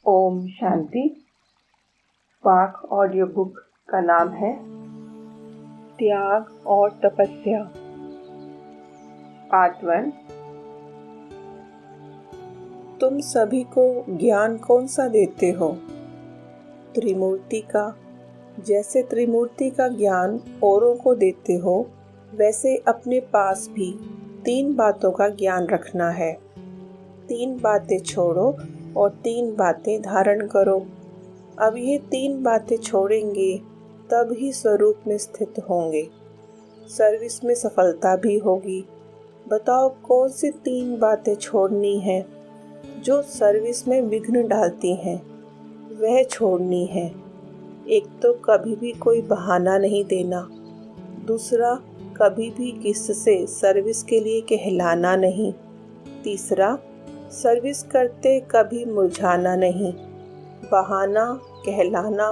ओम शांति। पाक audio book का नाम है त्याग और तपस्या, पार्ट 1। तुम सभी को ज्ञान कौन सा देते हो? त्रिमूर्ति का। जैसे त्रिमूर्ति का ज्ञान औरों को देते हो, वैसे अपने पास भी 3 बातों का ज्ञान रखना है। 3 बातें छोड़ो और 3 बातें धारण करो। अब ये 3 बातें छोड़ेंगे तब ही स्वरूप में स्थित होंगे, सर्विस में सफलता भी होगी। बताओ कौन सी 3 बातें छोड़नी है जो सर्विस में विघ्न डालती हैं? वह छोड़नी है। एक तो कभी भी कोई बहाना नहीं देना। दूसरा, कभी भी किससे सर्विस के लिए कहलाना नहीं। तीसरा, सर्विस करते कभी मुरझाना नहीं। बहाना, कहलाना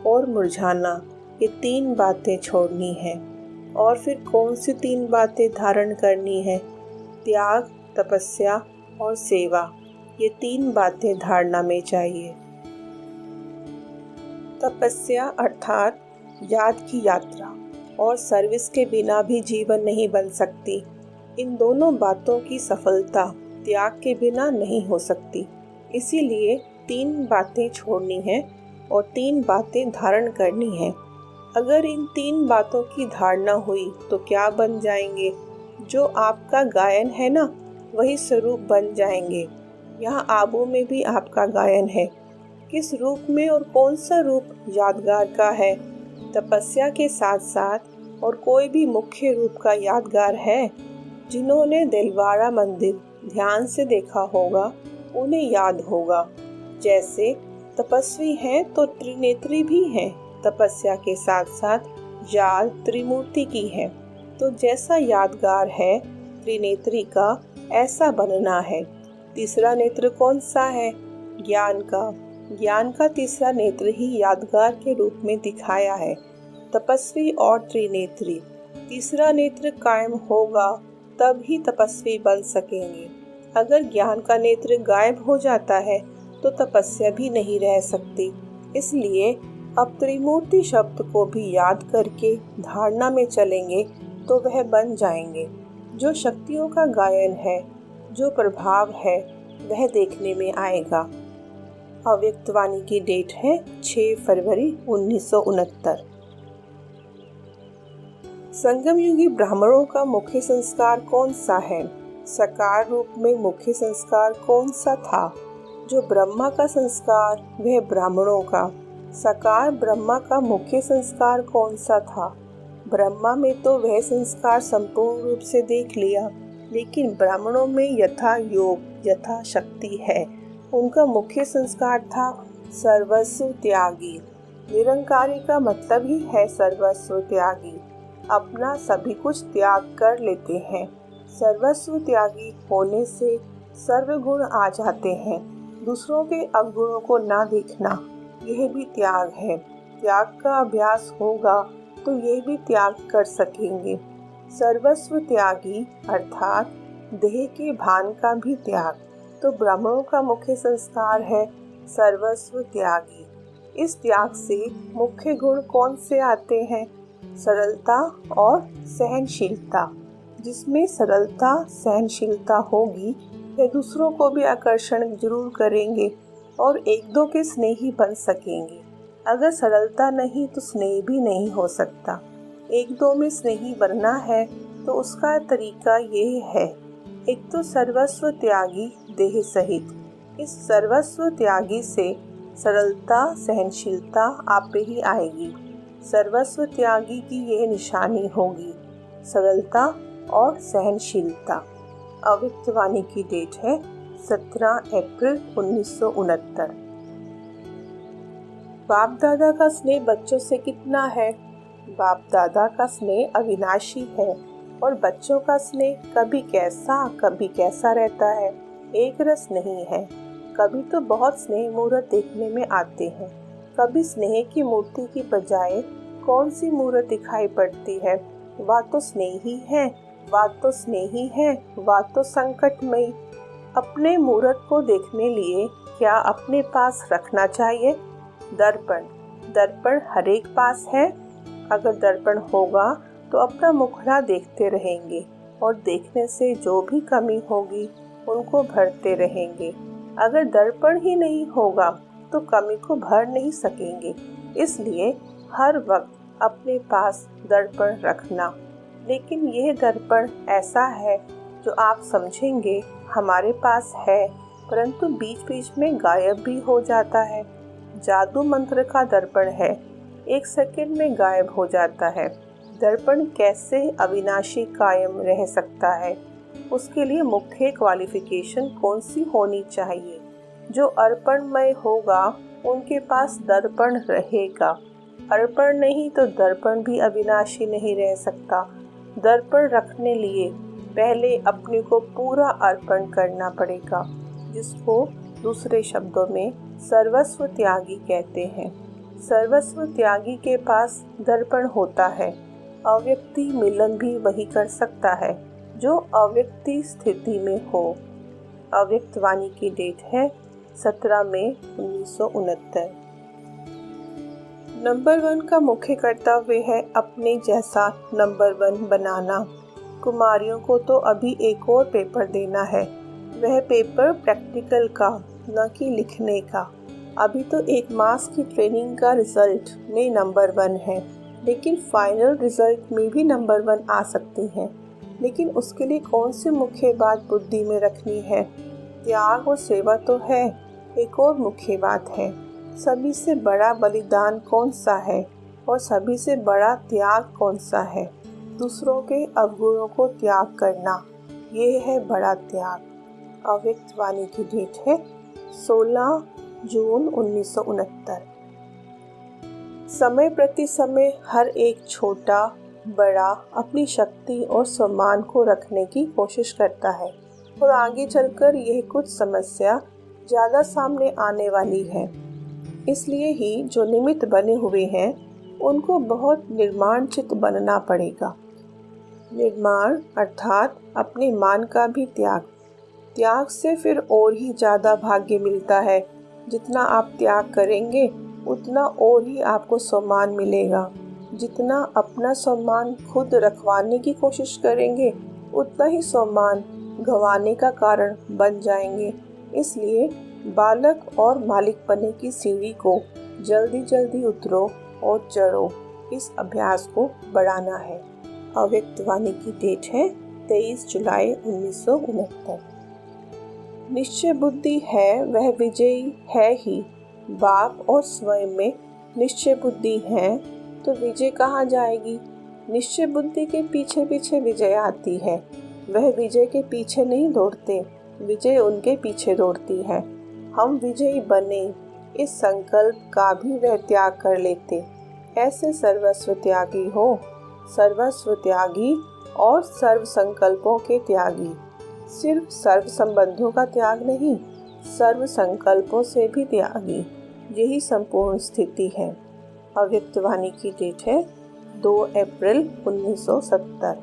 और मुरझाना, ये 3 बातें छोड़नी है। और फिर कौन सी 3 बातें धारण करनी है? त्याग, तपस्या और सेवा, ये 3 बातें धारणा में चाहिए। तपस्या अर्थात याद की यात्रा, और सर्विस के बिना भी जीवन नहीं बन सकती। इन दोनों बातों की सफलता त्याग के बिना नहीं हो सकती। इसीलिए 3 बातें छोड़नी है और 3 बातें धारण करनी है। अगर इन 3 बातों की धारणा हुई तो क्या बन जाएंगे? जो आपका गायन है ना, वही स्वरूप बन जाएंगे। यहाँ आबू में भी आपका गायन है। किस रूप में और कौन सा रूप यादगार का है? तपस्या के साथ साथ और कोई भी मुख्य रूप का यादगार है? जिन्होंने दिलवाड़ा मंदिर ध्यान से देखा होगा उन्हें याद होगा। जैसे तपस्वी हैं तो त्रिनेत्री भी हैं। तपस्या के साथ साथ याद त्रिमूर्ति की है। तो जैसा यादगार है त्रिनेत्री का, ऐसा बनना है। तीसरा नेत्र कौन सा है? ज्ञान का। ज्ञान का तीसरा नेत्र ही यादगार के रूप में दिखाया है। तपस्वी और त्रिनेत्री, तीसरा नेत्र कायम होगा तब ही तपस्वी बन सकेंगे। अगर ज्ञान का नेत्र गायब हो जाता है तो तपस्या भी नहीं रह सकती। इसलिए अब त्रिमूर्ति शब्द को भी याद करके धारणा में चलेंगे तो वह बन जाएंगे। जो शक्तियों का गायन है, जो प्रभाव है, वह देखने में आएगा। अव्यक्त वाणी की डेट है 6 फरवरी 1969। संगम युगी ब्राह्मणों का मुख्य संस्कार कौन सा है? साकार रूप में मुख्य संस्कार कौन सा था? जो ब्रह्मा का संस्कार, वह ब्राह्मणों का। साकार ब्रह्मा का मुख्य संस्कार कौन सा था? ब्रह्मा में तो वह संस्कार संपूर्ण रूप से देख लिया, लेकिन ब्राह्मणों में यथा योग, यथा शक्ति है। उनका मुख्य संस्कार था सर्वस्व त्यागी। निरंकारी का मतलब ही है सर्वस्व त्यागी। अपना सभी कुछ त्याग कर लेते हैं। सर्वस्व त्यागी होने से सर्वगुण आ जाते हैं। दूसरों के अवगुणों को ना देखना, यह भी त्याग है। त्याग का अभ्यास होगा तो यह भी त्याग कर सकेंगे। सर्वस्व त्यागी अर्थात देह के भान का भी त्याग। तो ब्राह्मणों का मुख्य संस्कार है सर्वस्व त्यागी। इस त्याग से मुख्य गुण कौन से आते हैं? सरलता और सहनशीलता। जिसमें सरलता, सहनशीलता होगी, वे दूसरों को भी आकर्षण जरूर करेंगे और एक दो के स्नेही बन सकेंगे। अगर सरलता नहीं तो स्नेह भी नहीं हो सकता। एक दो में स्नेही बनना है तो उसका तरीका ये है। एक तो सर्वस्व त्यागी देह सहित। इस सर्वस्व त्यागी से सरलता, सहनशीलता आप पे ही आएगी। सर्वस्व त्यागी की यह निशानी होगी, सरलता और सहनशीलता। अव्यक्त वाणी की डेट है 17 अप्रैल 1969। बाप दादा का स्नेह बच्चों से कितना है? बाप दादा का स्नेह अविनाशी है और बच्चों का स्नेह कभी कैसा रहता है। एक रस नहीं है। कभी तो बहुत स्नेह मूर्त देखने में आते हैं, कभी स्नेह की मूर्ति की बजाय कौन सी मूर्त दिखाई पड़ती है? वह तो स्नेही है, वह तो स्नेही है, वह तो संकटमयी। अपने मूर्त को देखने लिए क्या अपने पास रखना चाहिए? दर्पण। दर्पण हर एक पास है। अगर दर्पण होगा तो अपना मुखड़ा देखते रहेंगे और देखने से जो भी कमी होगी उनको भरते रहेंगे। अगर दर्पण ही नहीं होगा तो कमी को भर नहीं सकेंगे। इसलिए हर वक्त अपने पास दर्पण रखना। लेकिन यह दर्पण ऐसा है जो आप समझेंगे हमारे पास है, परंतु बीच बीच में गायब भी हो जाता है। जादू मंत्र का दर्पण है, 1 सेकंड में गायब हो जाता है। दर्पण कैसे अविनाशी कायम रह सकता है? उसके लिए मुख्य क्वालिफिकेशन कौन सी होनी चाहिए? जो अर्पणमय होगा उनके पास दर्पण रहेगा। अर्पण नहीं तो दर्पण भी अविनाशी नहीं रह सकता। दर्पण रखने लिए पहले अपने को पूरा अर्पण करना पड़ेगा, जिसको दूसरे शब्दों में सर्वस्व त्यागी कहते हैं। सर्वस्व त्यागी के पास दर्पण होता है। अव्यक्ति मिलन भी वही कर सकता है जो अव्यक्ति स्थिति में हो। अव्यक्त वाणी की डेट है 17 मई 1969। नंबर 1 का मुख्य कर्तव्य है अपने जैसा नंबर 1 बनाना। कुमारियों को तो अभी एक और पेपर देना है। वह पेपर प्रैक्टिकल का, न कि लिखने का। अभी तो 1 मास की ट्रेनिंग का रिजल्ट में नंबर 1 है, लेकिन फाइनल रिजल्ट में भी नंबर 1 आ सकती हैं। लेकिन उसके लिए कौन सी मुख्य बात बुद्धि में रखनी है? त्याग और सेवा तो है, एक और मुख्य बात है। सभी से बड़ा बलिदान कौन सा है और सभी से बड़ा त्याग कौन सा है? दूसरों के अवगुणों को त्याग करना, ये है बड़ा त्याग। अव्यक्त वाणी की डेट है 16 जून 1969। समय प्रति समय हर एक छोटा बड़ा अपनी शक्ति और सम्मान को रखने की कोशिश करता है, और आगे चलकर यह कुछ समस्या ज़्यादा सामने आने वाली है। इसलिए ही जो निमित्त बने हुए हैं उनको बहुत निर्माणचित बनना पड़ेगा। निर्माण अर्थात अपने मान का भी त्याग। त्याग से फिर और ही ज़्यादा भाग्य मिलता है। जितना आप त्याग करेंगे उतना और ही आपको सम्मान मिलेगा। जितना अपना सम्मान खुद रखवाने की कोशिश करेंगे उतना ही सम्मान गंवाने का कारण बन जाएंगे। इसलिए बालक और मालिक बने की सीढ़ी को जल्दी जल्दी उतरो और चढ़ो। इस अभ्यास को बढ़ाना है। अव्यक्त वाणी की डेट है 23 जुलाई 1969। निश्चय बुद्धि है वह विजयी है ही। बाप और स्वयं में निश्चय बुद्धि है तो विजय कहाँ जाएगी? निश्चय बुद्धि के पीछे पीछे विजय आती है। वह विजय के पीछे नहीं दौड़ते, विजय उनके पीछे दौड़ती है। हम विजयी बने इस संकल्प का भी वह त्याग कर लेते। ऐसे सर्वस्व त्यागी हो, सर्वस्व त्यागी और सर्व संकल्पों के त्यागी। सिर्फ सर्व संबंधों का त्याग नहीं, सर्व संकल्पों से भी त्यागी। यही संपूर्ण स्थिति है। अव्यक्त वाणी की डेट है 2 अप्रैल 1970।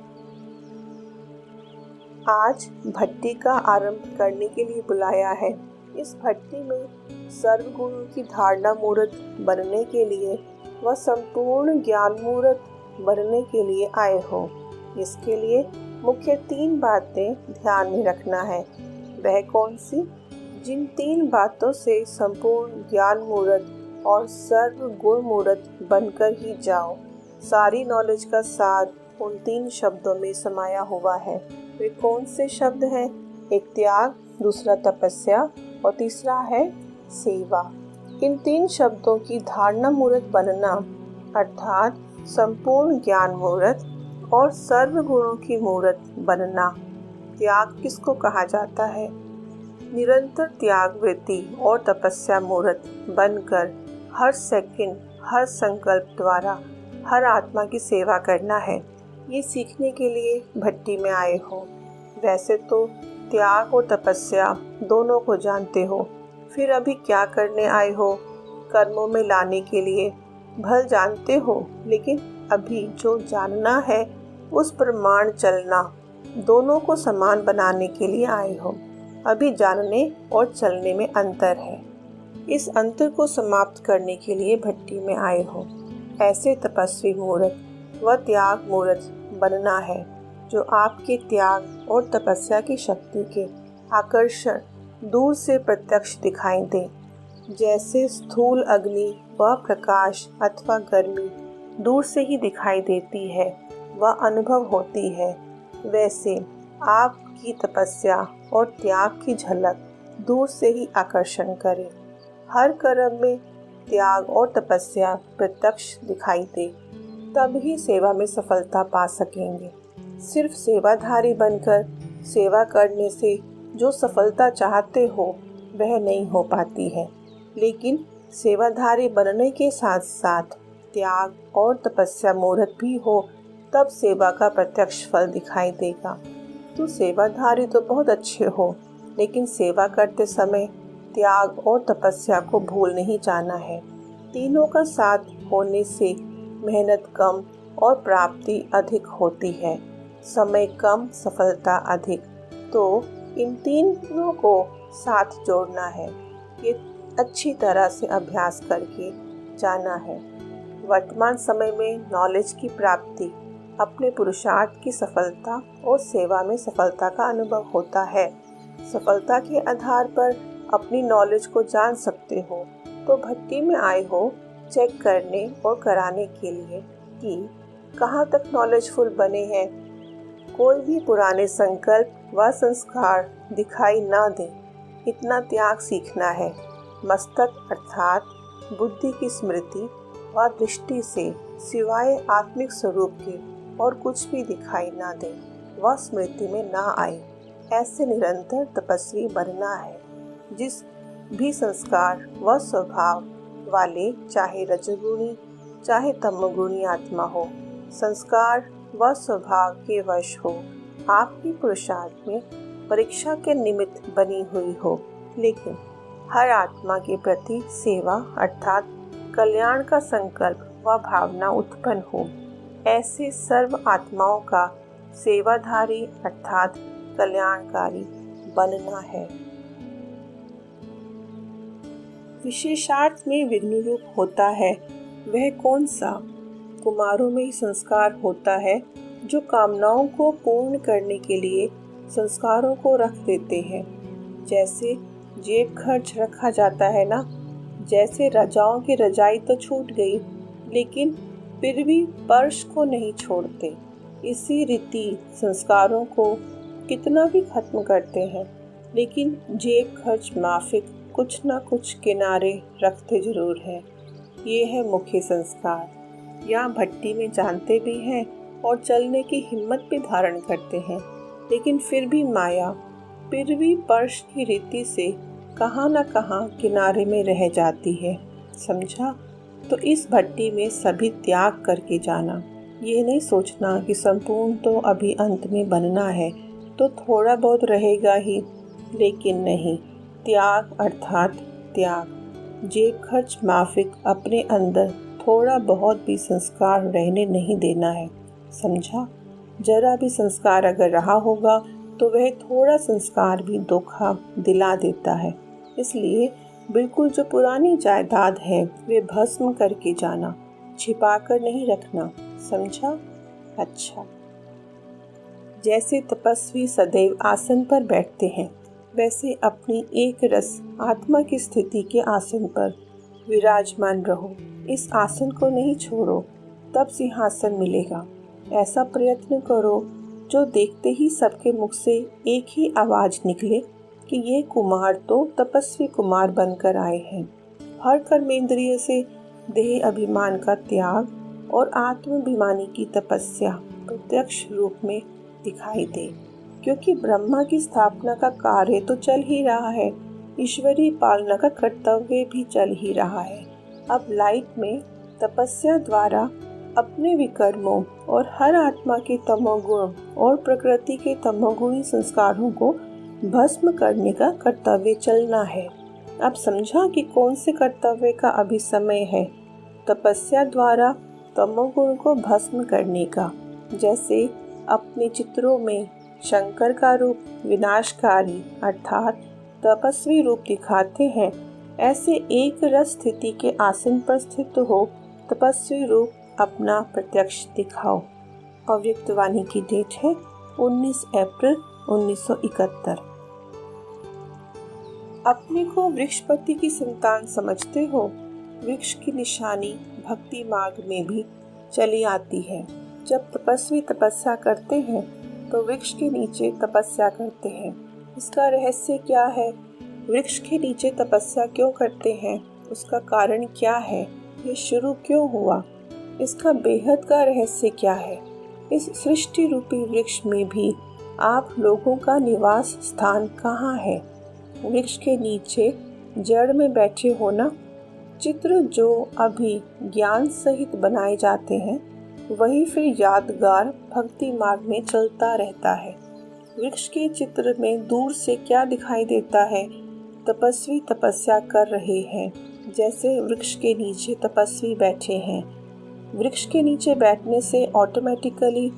आज भट्टी का आरंभ करने के लिए बुलाया है। इस भट्टी में सर्वगुरु की धारणा मूर्त बनने के लिए व संपूर्ण ज्ञान मूर्त बनने के लिए आए हो। इसके लिए मुख्य 3 बातें ध्यान में रखना है। वह कौन सी? जिन 3 बातों से संपूर्ण ज्ञान मूर्त और सर्व गुण मूर्त बनकर ही जाओ। सारी नॉलेज का सार उन 3 शब्दों में समाया हुआ है। वे कौन से शब्द हैं? एक त्याग, दूसरा तपस्या और तीसरा है सेवा। इन 3 शब्दों की धारणा मूर्त बनना अर्थात संपूर्ण ज्ञान मूर्त और सर्व गुणों की मूर्त बनना। त्याग किसको कहा जाता है? निरंतर त्याग वृत्ति और तपस्या मूर्त बनकर हर सेकंड, हर संकल्प द्वारा हर आत्मा की सेवा करना है। ये सीखने के लिए भट्टी में आए हो। वैसे तो त्याग और तपस्या दोनों को जानते हो, फिर अभी क्या करने आए हो? कर्मों में लाने के लिए भल जानते हो, लेकिन अभी जो जानना है उस प्रमाण चलना, दोनों को समान बनाने के लिए आए हो। अभी जानने और चलने में अंतर है। इस अंतर को समाप्त करने के लिए भट्टी में आए हो। ऐसे तपस्वी मूर्त व त्याग मूर्त बनना है जो आपके त्याग और तपस्या की शक्ति के आकर्षण दूर से प्रत्यक्ष दिखाई दे। जैसे स्थूल अग्नि व प्रकाश अथवा गर्मी दूर से ही दिखाई देती है व अनुभव होती है, वैसे आपकी तपस्या और त्याग की झलक दूर से ही आकर्षण करे। हर कर्म में त्याग और तपस्या प्रत्यक्ष दिखाई दे, तब ही सेवा में सफलता पा सकेंगे। सिर्फ सेवाधारी बनकर सेवा करने से जो सफलता चाहते हो वह नहीं हो पाती है, लेकिन सेवाधारी बनने के साथ साथ त्याग और तपस्या मूर्त भी हो तब सेवा का प्रत्यक्ष फल दिखाई देगा। तो सेवाधारी तो बहुत अच्छे हो, लेकिन सेवा करते समय त्याग और तपस्या को भूल नहीं जाना है। तीनों का साथ होने से मेहनत कम और प्राप्ति अधिक होती है, समय कम सफलता अधिक। तो इन तीनों को साथ जोड़ना है, ये अच्छी तरह से अभ्यास करके जाना है। वर्तमान समय में नॉलेज की प्राप्ति अपने पुरुषार्थ की सफलता और सेवा में सफलता का अनुभव होता है। सफलता के आधार पर अपनी नॉलेज को जान सकते हो। तो भट्टी में आए हो चेक करने और कराने के लिए कि कहाँ तक नॉलेजफुल बने हैं। कोई भी पुराने संकल्प व संस्कार दिखाई ना दे, इतना त्याग सीखना है। मस्तक अर्थात बुद्धि की स्मृति व दृष्टि से सिवाय आत्मिक स्वरूप के और कुछ भी दिखाई ना दे व स्मृति में ना आए। ऐसे निरंतर तपस्वी बनना है। जिस भी संस्कार व स्वभाव वाले, चाहे रजोगुणी चाहे तमोगुणी आत्मा हो, संस्कार व स्वभाव के वश हो, आपकी पुरुषार्थ में परीक्षा के निमित्त बनी हुई हो, लेकिन हर आत्मा के प्रति सेवा अर्थात कल्याण का संकल्प व भावना उत्पन्न हो, ऐसे सर्व आत्माओं का सेवाधारी अर्थात कल्याणकारी बनना है। विशेषार्थ में विघ्न रूप होता है, वह कौन सा? कुमारों में ही संस्कार होता है जो कामनाओं को पूर्ण करने के लिए संस्कारों को रख देते हैं। जैसे जेब खर्च रखा जाता है ना, जैसे राजाओं की रजाई तो छूट गई, लेकिन फिर भी पर्श को नहीं छोड़ते। इसी रीति संस्कारों को कितना भी खत्म करते हैं, लेकिन जेब खर्च माफिक कुछ न कुछ किनारे रखते जरूर हैं। ये है मुख्य संस्कार। यहाँ भट्टी में जानते भी हैं और चलने की हिम्मत भी धारण करते हैं, लेकिन फिर भी माया, फिर भी पर्श की रीति से कहाँ न कहाँ किनारे में रह जाती है। समझा? तो इस भट्टी में सभी त्याग करके जाना। ये नहीं सोचना कि संपूर्ण तो अभी अंत में बनना है तो थोड़ा बहुत रहेगा ही, लेकिन नहीं। त्याग अर्थात त्याग, जेब खर्च माफिक अपने अंदर थोड़ा बहुत भी संस्कार रहने नहीं देना है। समझा? जरा भी संस्कार अगर रहा होगा तो वह थोड़ा संस्कार भी धोखा दिला देता है। इसलिए बिल्कुल जो पुरानी जायदाद है वे भस्म करके जाना, छिपा कर नहीं रखना। समझा? अच्छा। जैसे तपस्वी सदैव आसन पर बैठते हैं, वैसे अपनी एक रस आत्मा की स्थिति के आसन पर विराजमान रहो। इस आसन को नहीं छोड़ो, तब सिंहासन मिलेगा। ऐसा प्रयत्न करो जो देखते ही सबके मुख से एक ही आवाज निकले कि ये कुमार तो तपस्वी कुमार बनकर आए हैं। हर कर्मेंद्रिय से देह अभिमान का त्याग और आत्माभिमानी की तपस्या प्रत्यक्ष रूप में दिखाई दे, क्योंकि ब्रह्मा की स्थापना का कार्य तो चल ही रहा है, ईश्वरीय पालना का कर्तव्य भी चल ही रहा है। अब लाइफ में तपस्या द्वारा अपने विकर्मों और हर आत्मा के तमोगुण और प्रकृति के तमोगुणी संस्कारों को भस्म करने का कर्तव्य चलना है। अब समझा कि कौन से कर्तव्य का अभी समय है। तपस्या द्वारा तमोगुण को भस्म करने का, जैसे अपने चित्रों में शंकर का रूप विनाशकारी अर्थात तपस्वी रूप दिखाते हैं, ऐसे एक रस स्थिति के आसन पर स्थित हो तपस्वी रूप अपना प्रत्यक्ष दिखाओ। अव्यक्त वाणी की डेट है 19 अप्रैल 1971। अपने को वृक्षपति की संतान समझते हो? वृक्ष की निशानी भक्ति मार्ग में भी चली आती है। जब तपस्वी तपस्या करते हैं तो वृक्ष के नीचे तपस्या करते हैं। इसका रहस्य क्या है? वृक्ष के नीचे तपस्या क्यों करते हैं? उसका कारण क्या है? ये शुरू क्यों हुआ? इसका बेहद का रहस्य क्या है? इस सृष्टि रूपी वृक्ष में भी आप लोगों का निवास स्थान कहाँ है? वृक्ष के नीचे जड़ में बैठे हो ना। चित्र जो अभी ज्ञान सहित बनाए जाते हैं वही फिर यादगार भक्ति मार्ग में चलता रहता है। वृक्ष के चित्र में दूर से क्या दिखाई देता है? तपस्वी तपस्या कर रहे हैं, जैसे वृक्ष के नीचे तपस्वी बैठे हैं। वृक्ष के नीचे बैठने से ऑटोमेटिकली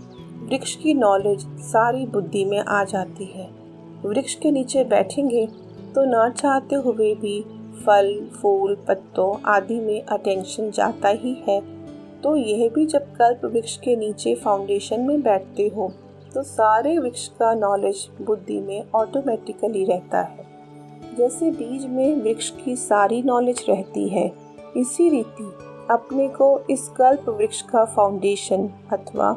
वृक्ष की नॉलेज सारी बुद्धि में आ जाती है। वृक्ष के नीचे बैठेंगे तो ना चाहते हुए भी फल फूल पत्तों आदि में अटेंशन जाता ही है। तो यह भी जब कल्प वृक्ष के नीचे फाउंडेशन में बैठते हो तो सारे वृक्ष का नॉलेज बुद्धि में ऑटोमेटिकली रहता है। जैसे बीज में वृक्ष की सारी नॉलेज रहती है, इसी रीति अपने को इस कल्प वृक्ष का फाउंडेशन अथवा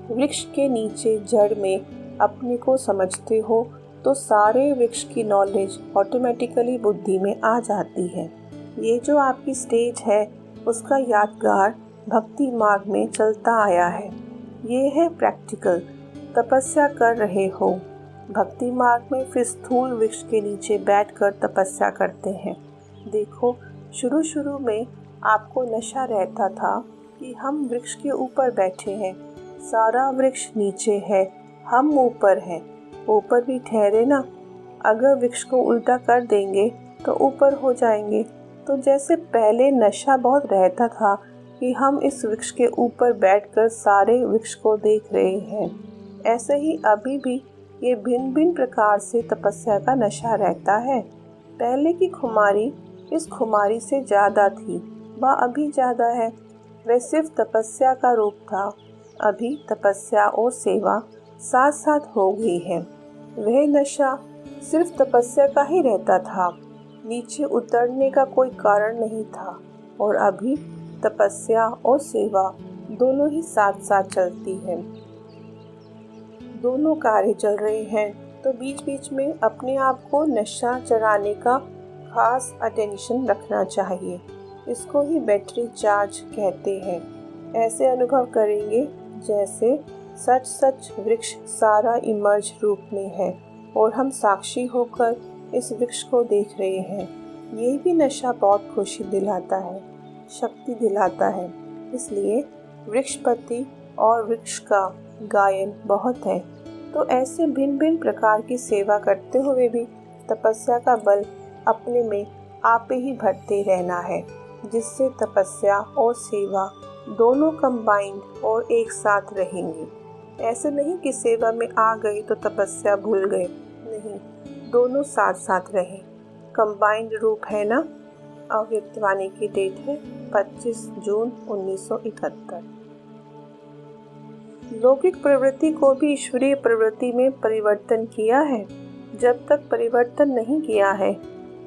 वृक्ष के नीचे जड़ में अपने को समझते हो तो सारे वृक्ष की नॉलेज ऑटोमेटिकली बुद्धि में आ जाती है। ये जो आपकी स्टेज है उसका यादगार भक्ति मार्ग में चलता आया है। ये है प्रैक्टिकल। तपस्या कर रहे हो भक्ति मार्ग में, फिर स्थूल वृक्ष के नीचे बैठकर तपस्या करते हैं। देखो, शुरू में आपको नशा रहता था कि हम वृक्ष के ऊपर बैठे हैं, सारा वृक्ष नीचे है, हम ऊपर हैं। ऊपर भी ठहरे ना, अगर वृक्ष को उल्टा कर देंगे तो ऊपर हो जाएंगे। तो जैसे पहले नशा बहुत रहता था कि हम इस वृक्ष के ऊपर बैठकर सारे वृक्ष को देख रहे हैं, ऐसे ही अभी भी ये भिन्न भिन्न प्रकार से तपस्या का नशा रहता है। पहले की खुमारी इस खुमारी से ज़्यादा थी, वह अभी ज़्यादा है। वह सिर्फ तपस्या का रूप था, अभी तपस्या और सेवा साथ साथ हो गई है। वह नशा सिर्फ तपस्या का ही रहता था, नीचे उतरने का कोई कारण नहीं था। और अभी तपस्या और सेवा दोनों ही साथ साथ चलती है, दोनों कार्य चल रहे हैं। तो बीच बीच में अपने आप को नशा चढ़ाने का खास अटेंशन रखना चाहिए। इसको ही बैटरी चार्ज कहते हैं। ऐसे अनुभव करेंगे जैसे सच सच वृक्ष सारा इमर्ज रूप में है और हम साक्षी होकर इस वृक्ष को देख रहे हैं। ये भी नशा बहुत खुशी दिलाता है, शक्ति दिलाता है। इसलिए वृक्षपति और वृक्ष का गायन बहुत है। तो ऐसे भिन्न भिन्न प्रकार की सेवा करते हुए भी तपस्या का बल अपने में आप ही भरते रहना है, जिससे तपस्या और सेवा दोनों कंबाइंड और एक साथ रहेंगी। ऐसे नहीं कि सेवा में आ गए तो तपस्या भूल गए, नहीं, दोनों साथ साथ रहे। कंबाइंड रूप है ना। अव्यक्त वाणी की डेट है 25 जून 1971। लौकिक प्रवृत्ति को भी ईश्वरीय प्रवृत्ति में परिवर्तन किया है। जब तक परिवर्तन नहीं किया है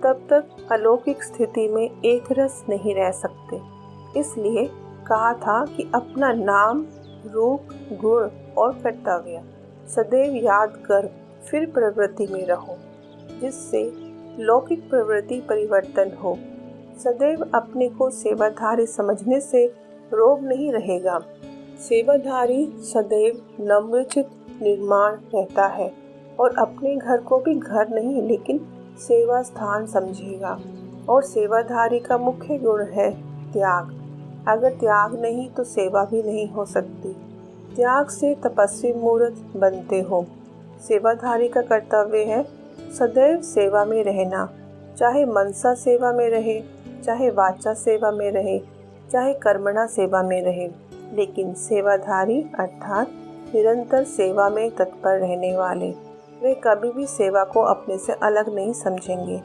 तब तक अलौकिक स्थिति में एक रस नहीं रह सकते। इसलिए कहा था कि अपना नाम, रूप, गुण और कर्तव्य सदैव याद कर फिर प्रवृत्ति में रहो, जिससे लौकिक प्रवृत्ति परिवर्तन हो। सदैव अपने को सेवाधारी समझने से रोग नहीं रहेगा। सेवाधारी सदैव नम्रचित निर्माण रहता है और अपने घर को भी घर नहीं लेकिन सेवा स्थान समझेगा। और सेवाधारी का मुख्य गुण है त्याग। अगर त्याग नहीं तो सेवा भी नहीं हो सकती। त्याग से तपस्वी मूर्त बनते हो। सेवाधारी का कर्तव्य है सदैव सेवा में रहना, चाहे मनसा सेवा में रहे, चाहे वाचा सेवा में रहे, चाहे कर्मणा सेवा में रहे, लेकिन सेवाधारी अर्थात निरंतर सेवा में तत्पर रहने वाले। वे कभी भी सेवा को अपने से अलग नहीं समझेंगे,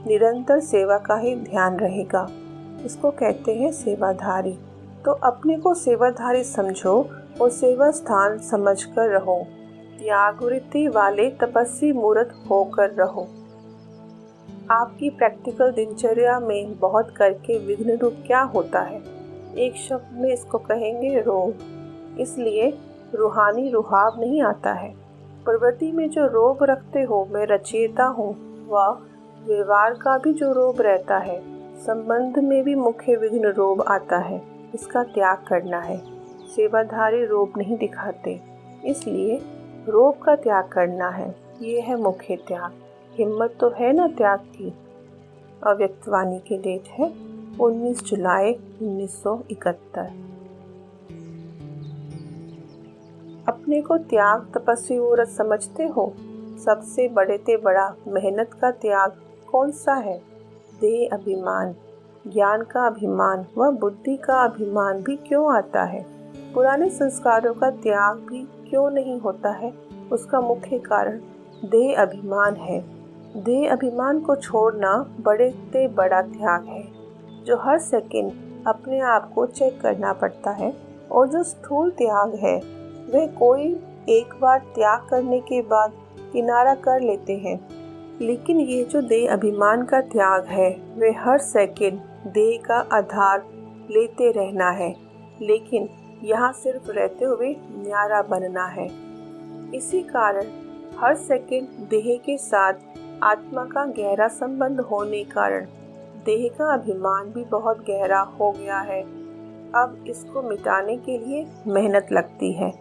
निरंतर सेवा का ही ध्यान रहेगा। इसको कहते हैं सेवाधारी। तो अपने को सेवाधारी समझो और सेवा स्थान समझकर रहो। त्याग वृत्ति वाले तपस्वी मूर्त होकर रहो। आपकी प्रैक्टिकल दिनचर्या में बहुत करके विघ्न रूप क्या होता है? एक शब्द में इसको कहेंगे रोग। इसलिए रूहानी रुहाब नहीं आता है। प्रवृत्ति में जो रोग रखते हो, मैं रचयिता हूँ, वह व्यवहार का भी जो रोग रहता है, संबंध में भी मुख्य विघ्न रोग आता है। इसका त्याग करना है। सेवाधारी रोग नहीं दिखाते, इसलिए रोग का त्याग करना है। ये है मुख्य त्याग। हिम्मत तो है ना त्याग की। अव्यक्तवाणी की डेट है 19 जुलाई 1971। अपने को त्याग तपस्वी औरत समझते हो? सबसे बड़े ते बड़ा मेहनत का त्याग कौन सा है? देह अभिमान, ज्ञान का अभिमान व बुद्धि का अभिमान भी क्यों आता है? पुराने संस्कारों का त्याग भी क्यों नहीं होता है? उसका मुख्य कारण देह अभिमान है। देह अभिमान को छोड़ना बड़े से बड़ा त्याग है, जो हर सेकंड अपने आप को चेक करना पड़ता है। और जो स्थूल त्याग है, वह कोई एक बार त्याग करने के बाद किनारा कर लेते हैं। लेकिन ये जो देह अभिमान का त्याग है, वह हर सेकंड देह का आधार लेते रहना है। लेकिन यहाँ सिर्फ रहते हुए न्यारा बनना है। इसी कारण हर सेकंड देह के साथ आत्मा का गहरा संबंध होने कारण देह का अभिमान भी बहुत गहरा हो गया है। अब इसको मिटाने के लिए मेहनत लगती है।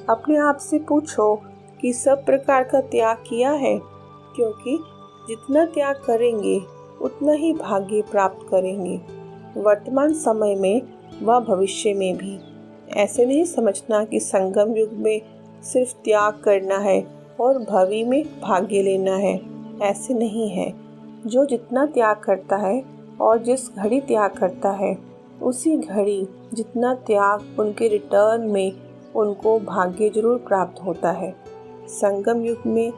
अपने आप से पूछो कि सब प्रकार का त्याग किया है, क्योंकि जितना त्याग करेंगे उतना ही भाग्य प्राप्त करेंगे, वर्तमान समय में व भविष्य में भी। ऐसे नहीं समझना कि संगम युग में सिर्फ त्याग करना है और भवि में भाग्य लेना है। ऐसे नहीं है। जो जितना त्याग करता है और जिस घड़ी त्याग करता है, उसी घड़ी जितना त्याग उनके रिटर्न में उनको भाग्य जरूर प्राप्त होता है। संगम युग में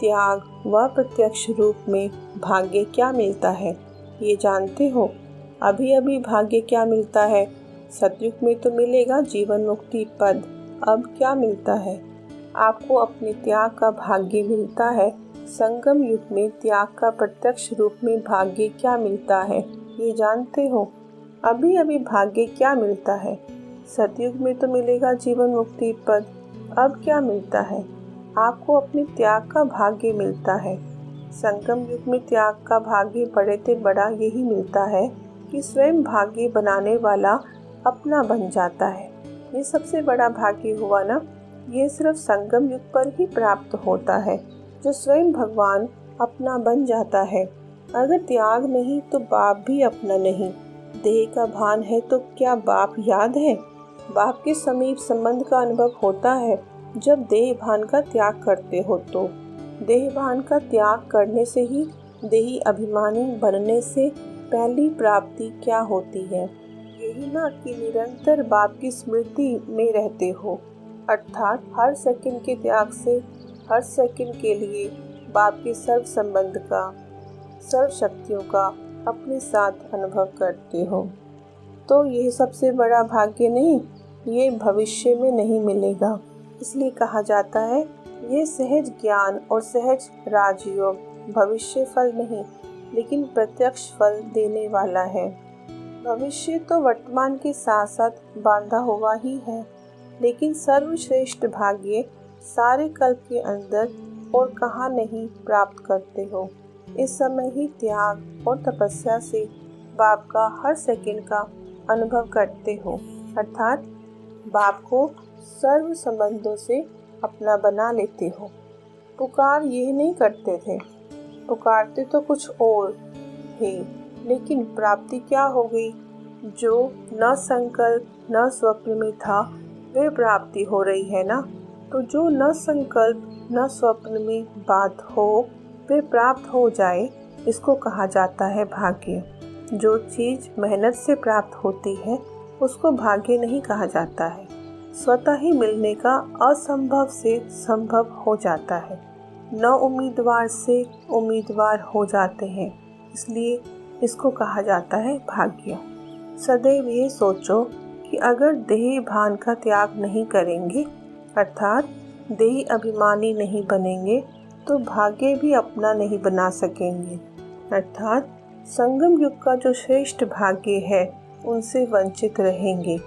त्याग व प्रत्यक्ष रूप में भाग्य क्या मिलता है, ये जानते हो? अभी अभी भाग्य क्या मिलता है? सतयुग में तो मिलेगा जीवन मुक्ति पद। अब क्या मिलता है? आपको अपने त्याग का भाग्य मिलता है। संगम युग में त्याग का प्रत्यक्ष रूप में भाग्य क्या मिलता है, ये जानते हो? अभी अभी भाग्य क्या मिलता है? सतयुग में तो मिलेगा जीवन मुक्ति पद। अब क्या मिलता है? आपको अपने त्याग का भाग्य मिलता है। संगम युग में त्याग का भाग्य बड़े से बड़ा यही मिलता है कि स्वयं भाग्य बनाने वाला अपना बन जाता है। ये सबसे बड़ा भाग्य हुआ ना। ये सिर्फ संगम युग पर ही प्राप्त होता है, जो स्वयं भगवान अपना बन जाता है। अगर त्याग नहीं तो बाप भी अपना नहीं। देह का भान है तो क्या बाप याद है? बाप के समीप संबंध का अनुभव होता है जब देह भान का त्याग करते हो। तो देह भान का त्याग करने से ही देही अभिमानी बनने से पहली प्राप्ति क्या होती है? यही ना कि निरंतर बाप की स्मृति में रहते हो, अर्थात हर सेकंड के त्याग से हर सेकंड के लिए बाप के सर्व संबंध का, सर्व शक्तियों का अपने साथ अनुभव करते हो। तो यह सबसे बड़ा भाग्य नहीं, ये भविष्य में नहीं मिलेगा। इसलिए कहा जाता है ये सहज ज्ञान और सहज राजयोग भविष्य फल नहीं, लेकिन प्रत्यक्ष फल देने वाला है। भविष्य तो वर्तमान के साथ साथ बांधा हुआ ही है, लेकिन सर्वश्रेष्ठ भाग्य सारे कल्प के अंदर और कहाँ नहीं प्राप्त करते हो। इस समय ही त्याग और तपस्या से बाप का हर सेकंड का अनुभव करते हो, अर्थात बाप को सर्व संबंधों से अपना बना लेते हो। पुकार ये नहीं करते थे, पुकारते तो कुछ और थे, लेकिन प्राप्ति क्या हो गई? जो न संकल्प न स्वप्न में था वे प्राप्ति हो रही है ना। तो जो न संकल्प न स्वप्न में बात हो वे प्राप्त हो जाए, इसको कहा जाता है भाग्य। जो चीज़ मेहनत से प्राप्त होती है उसको भाग्य नहीं कहा जाता है। स्वतः ही मिलने का असंभव से संभव हो जाता है। न उम्मीदवार से उम्मीदवार हो जाते हैं, इसलिए इसको कहा जाता है भाग्य। सदैव ये सोचो कि अगर देह भान का त्याग नहीं करेंगे, अर्थात देह अभिमानी नहीं बनेंगे, तो भाग्य भी अपना नहीं बना सकेंगे, अर्थात संगम युग का जो श्रेष्ठ भाग्य है उनसे वंचित रहेंगे।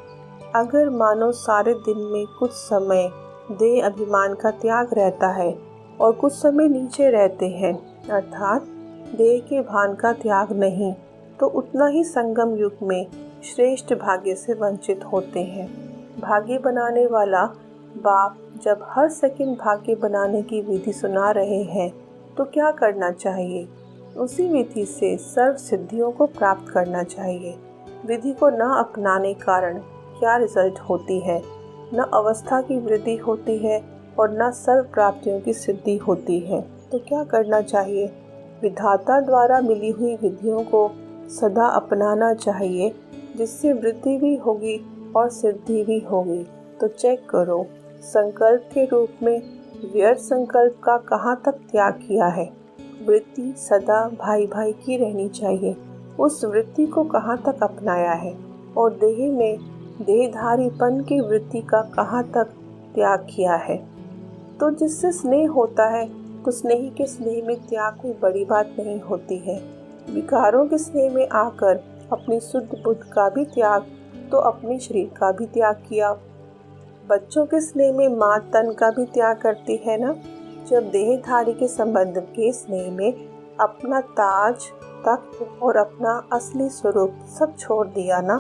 अगर मानो सारे दिन में कुछ समय देह अभिमान का त्याग रहता है और कुछ समय नीचे रहते हैं, अर्थात देह के भान का त्याग नहीं, तो उतना ही संगम युग में श्रेष्ठ भाग्य से वंचित होते हैं। भाग्य बनाने वाला बाप जब हर सेकंड भाग्य बनाने की विधि सुना रहे हैं, तो क्या करना चाहिए? उसी विधि से सर्व सिद्धियों को प्राप्त करना चाहिए। विधि को न अपनाने कारण क्या रिजल्ट होती है? न अवस्था की वृद्धि होती है और न सर्व प्राप्तियों की सिद्धि होती है। तो क्या करना चाहिए? विधाता द्वारा मिली हुई विधियों को सदा अपनाना चाहिए, जिससे वृद्धि भी होगी और सिद्धि भी होगी। तो चेक करो, संकल्प के रूप में व्यर्थ संकल्प का कहाँ तक त्याग किया है। वृत्ति सदा भाई भाई की रहनी चाहिए, उस वृत्ति को कहाँ तक अपनाया है। और देह में देहधारीपन की वृत्ति का कहाँ तक त्याग किया है। तो जिससे स्नेह होता है, तो स्नेही के स्नेह में त्याग कोई बड़ी बात नहीं होती है। विकारों के स्नेह में आकर अपनी शुद्ध बुद्ध का भी त्याग, तो अपने शरीर का भी त्याग किया। बच्चों के स्नेह में माँ तन का भी त्याग करती है ना। जब देहधारी के संबंध के स्नेह में अपना ताज, तख्त और अपना असली स्वरूप सब छोड़ दिया ना,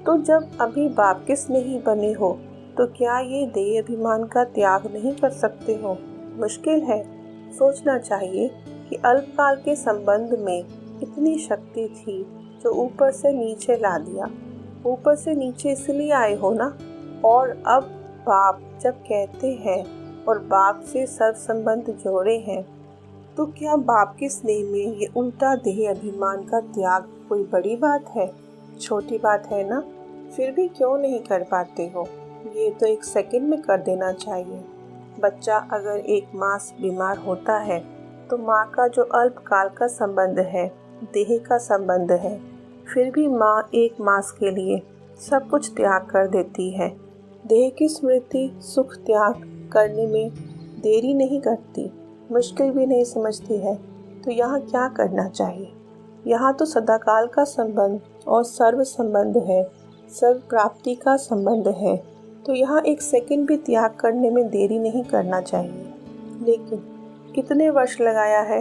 तो जब अभी बाप के स्नेही बने हो, तो क्या ये देह अभिमान का त्याग नहीं कर सकते हो? मुश्किल है। सोचना चाहिए कि अल्पकाल के संबंध में इतनी शक्ति थी जो ऊपर से नीचे ला दिया। ऊपर से नीचे इसलिए आए हो ना। और अब बाप जब कहते हैं और बाप से सर्व संबंध जोड़े हैं, तो क्या बाप के स्नेह में ये उल्टा देह अभिमान का त्याग कोई बड़ी बात है? छोटी बात है ना। फिर भी क्यों नहीं कर पाते हो? ये तो एक सेकंड में कर देना चाहिए। बच्चा अगर एक मास बीमार होता है, तो माँ का जो अल्पकाल का संबंध है, देह का संबंध है, फिर भी माँ एक मास के लिए सब कुछ त्याग कर देती है। देह की स्मृति सुख त्याग करने में देरी नहीं करती, मुश्किल भी नहीं समझती है। तो यहाँ क्या करना चाहिए? यहाँ तो सदाकाल का संबंध और सर्व संबंध है, सर्व प्राप्ति का संबंध है। तो यहाँ एक सेकंड भी त्याग करने में देरी नहीं करना चाहिए। लेकिन कितने वर्ष लगाया है?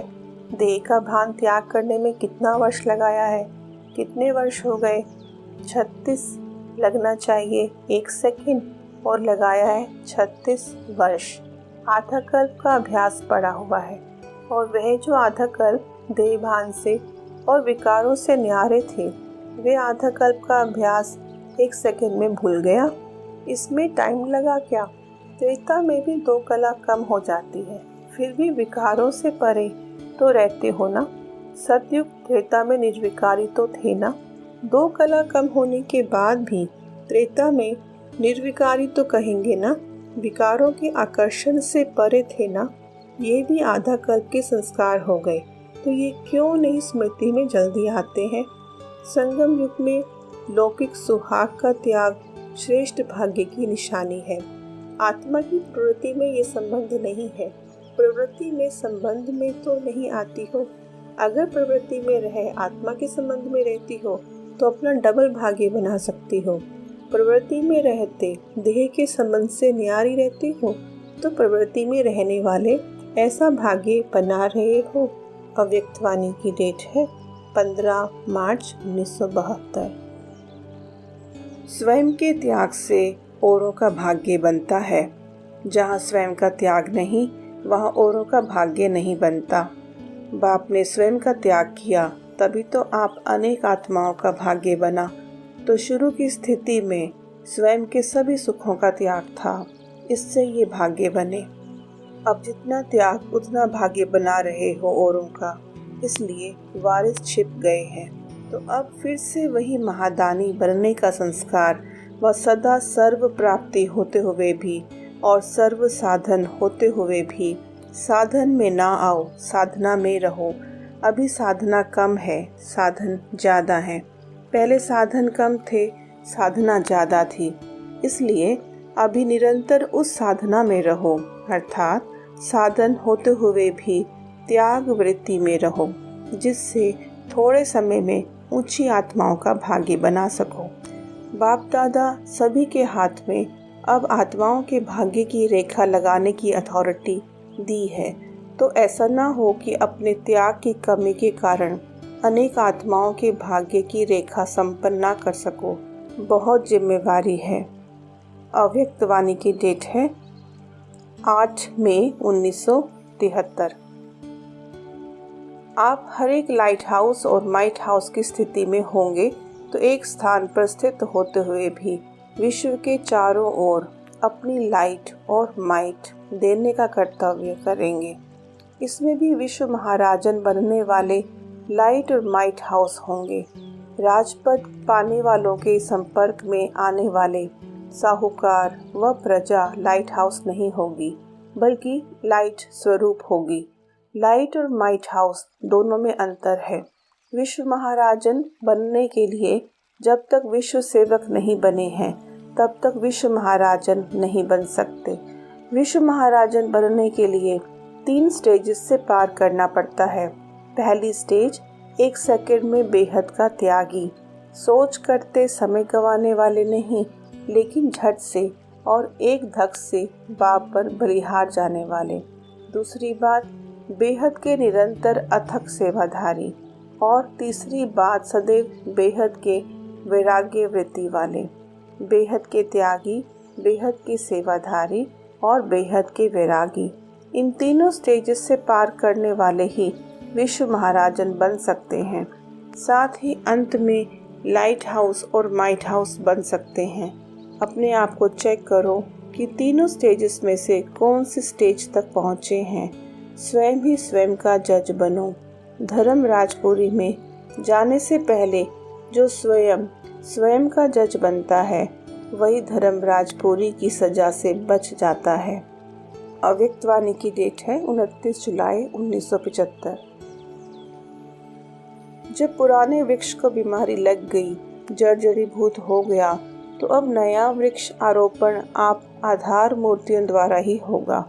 देह का भान त्याग करने में कितना वर्ष लगाया है? कितने वर्ष हो गए? 36 लगना चाहिए एक सेकंड, और लगाया है 36 वर्ष। आधा कल्प का अभ्यास पड़ा हुआ है, और वह जो आधा कल्प देह भान से और विकारों से न्यारे थे, वे आधा कल्प का अभ्यास एक सेकंड में भूल गया। इसमें टाइम लगा क्या? त्रेता में भी 2 कला कम हो जाती है, फिर भी विकारों से परे तो रहते हो ना। सतयुग त्रेता में निर्विकारी तो थे ना। 2 कला कम होने के बाद भी त्रेता में निर्विकारी तो कहेंगे ना। विकारों के आकर्षण से परे थे ना। ये भी आधा कल्प के संस्कार हो गए, तो ये क्यों नहीं स्मृति में जल्दी आते हैं? संगम युग में लौकिक सुहाग का त्याग श्रेष्ठ भाग्य की निशानी है। आत्मा की प्रवृत्ति में ये संबंध नहीं है। प्रवृत्ति में संबंध में तो नहीं आती हो। अगर प्रवृत्ति में रहे आत्मा के संबंध में रहती हो, तो अपना डबल भाग्य बना सकती हो। प्रवृत्ति में रहते देह के संबंध से न्यारी रहती हो, तो प्रवृत्ति में रहने वाले ऐसा भाग्य बना रहे हो। अव्यक्तवाणी की डेट है 15 मार्च 1972। स्वयं के त्याग से औरों का भाग्य बनता है। जहाँ स्वयं का त्याग नहीं, वहाँ औरों का भाग्य नहीं बनता। बाप ने स्वयं का त्याग किया, तभी तो आप अनेक आत्माओं का भाग्य बना। तो शुरू की स्थिति में स्वयं के सभी सुखों का त्याग था, इससे ये भाग्य बने। अब जितना त्याग उतना भाग्य बना रहे हो औरों का, इसलिए वारिस छिप गए हैं। तो अब फिर से वही महादानी बनने का संस्कार वह सदा सर्व प्राप्ति होते हुए भी और सर्व साधन होते हुए भी साधन में ना आओ, साधना में रहो। अभी साधना कम है, साधन ज़्यादा है। पहले साधन कम थे, साधना ज़्यादा थी। इसलिए अभी निरंतर उस साधना में रहो, अर्थात साधन होते हुए भी त्याग वृत्ति में रहो, जिससे थोड़े समय में ऊंची आत्माओं का भागी बना सको। बाप दादा सभी के हाथ में अब आत्माओं के भाग्य की रेखा लगाने की अथॉरिटी दी है, तो ऐसा ना हो कि अपने त्याग की कमी के कारण अनेक आत्माओं के भाग्य की रेखा संपन्न ना कर सको। बहुत जिम्मेवारी है। अव्यक्त वाणी की डेट है 8 मई 1973। आप हर एक लाइट हाउस और माइट हाउस की स्थिति में होंगे तो एक स्थान पर स्थित होते हुए भी विश्व के चारों ओर अपनी लाइट और माइट देने का कर्तव्य करेंगे। इसमें भी विश्व महाराजन बनने वाले लाइट और माइट हाउस होंगे। राजपद पाने वालों के संपर्क में आने वाले साहूकार व प्रजा लाइट हाउस नहीं होगी, बल्कि लाइट स्वरूप होगी। लाइट और माइट हाउस दोनों में अंतर है। विश्व महाराजन बनने के लिए जब तक विश्व सेवक नहीं बने हैं तब तक विश्व महाराजन नहीं बन सकते। विश्व महाराजन बनने के लिए 3 स्टेजेस से पार करना पड़ता है। पहली स्टेज 1 सेकंड में बेहद का त्यागी, सोच करते समय गंवाने वाले नहीं, लेकिन झट से और एक धक से बाप पर बलिहार जाने वाले। दूसरी बात बेहद के निरंतर अथक सेवाधारी, और तीसरी बात सदैव बेहद के वैराग्य वृत्ति वाले। बेहद के त्यागी, बेहद के सेवाधारी और बेहद के वैरागी, इन तीनों स्टेजेस से पार करने वाले ही विश्व महाराजन बन सकते हैं। साथ ही अंत में लाइट हाउस और माइट हाउस बन सकते हैं। अपने आप को चेक करो कि तीनों स्टेजेस में से कौन सी स्टेज तक पहुँचे हैं। स्वयं ही स्वयं का जज बनो। धर्म राजपुरी में जाने से पहले जो स्वयं का जज बनता है वही धर्म राजपुरी की सजा से बच जाता है। अव्यक्त वाणी की डेट है 29 जुलाई 1975। जब पुराने वृक्ष को बीमारी लग गई, जर्जरीभूत हो गया, तो अब नया वृक्ष आरोपण आप आधार मूर्तियों द्वारा ही होगा।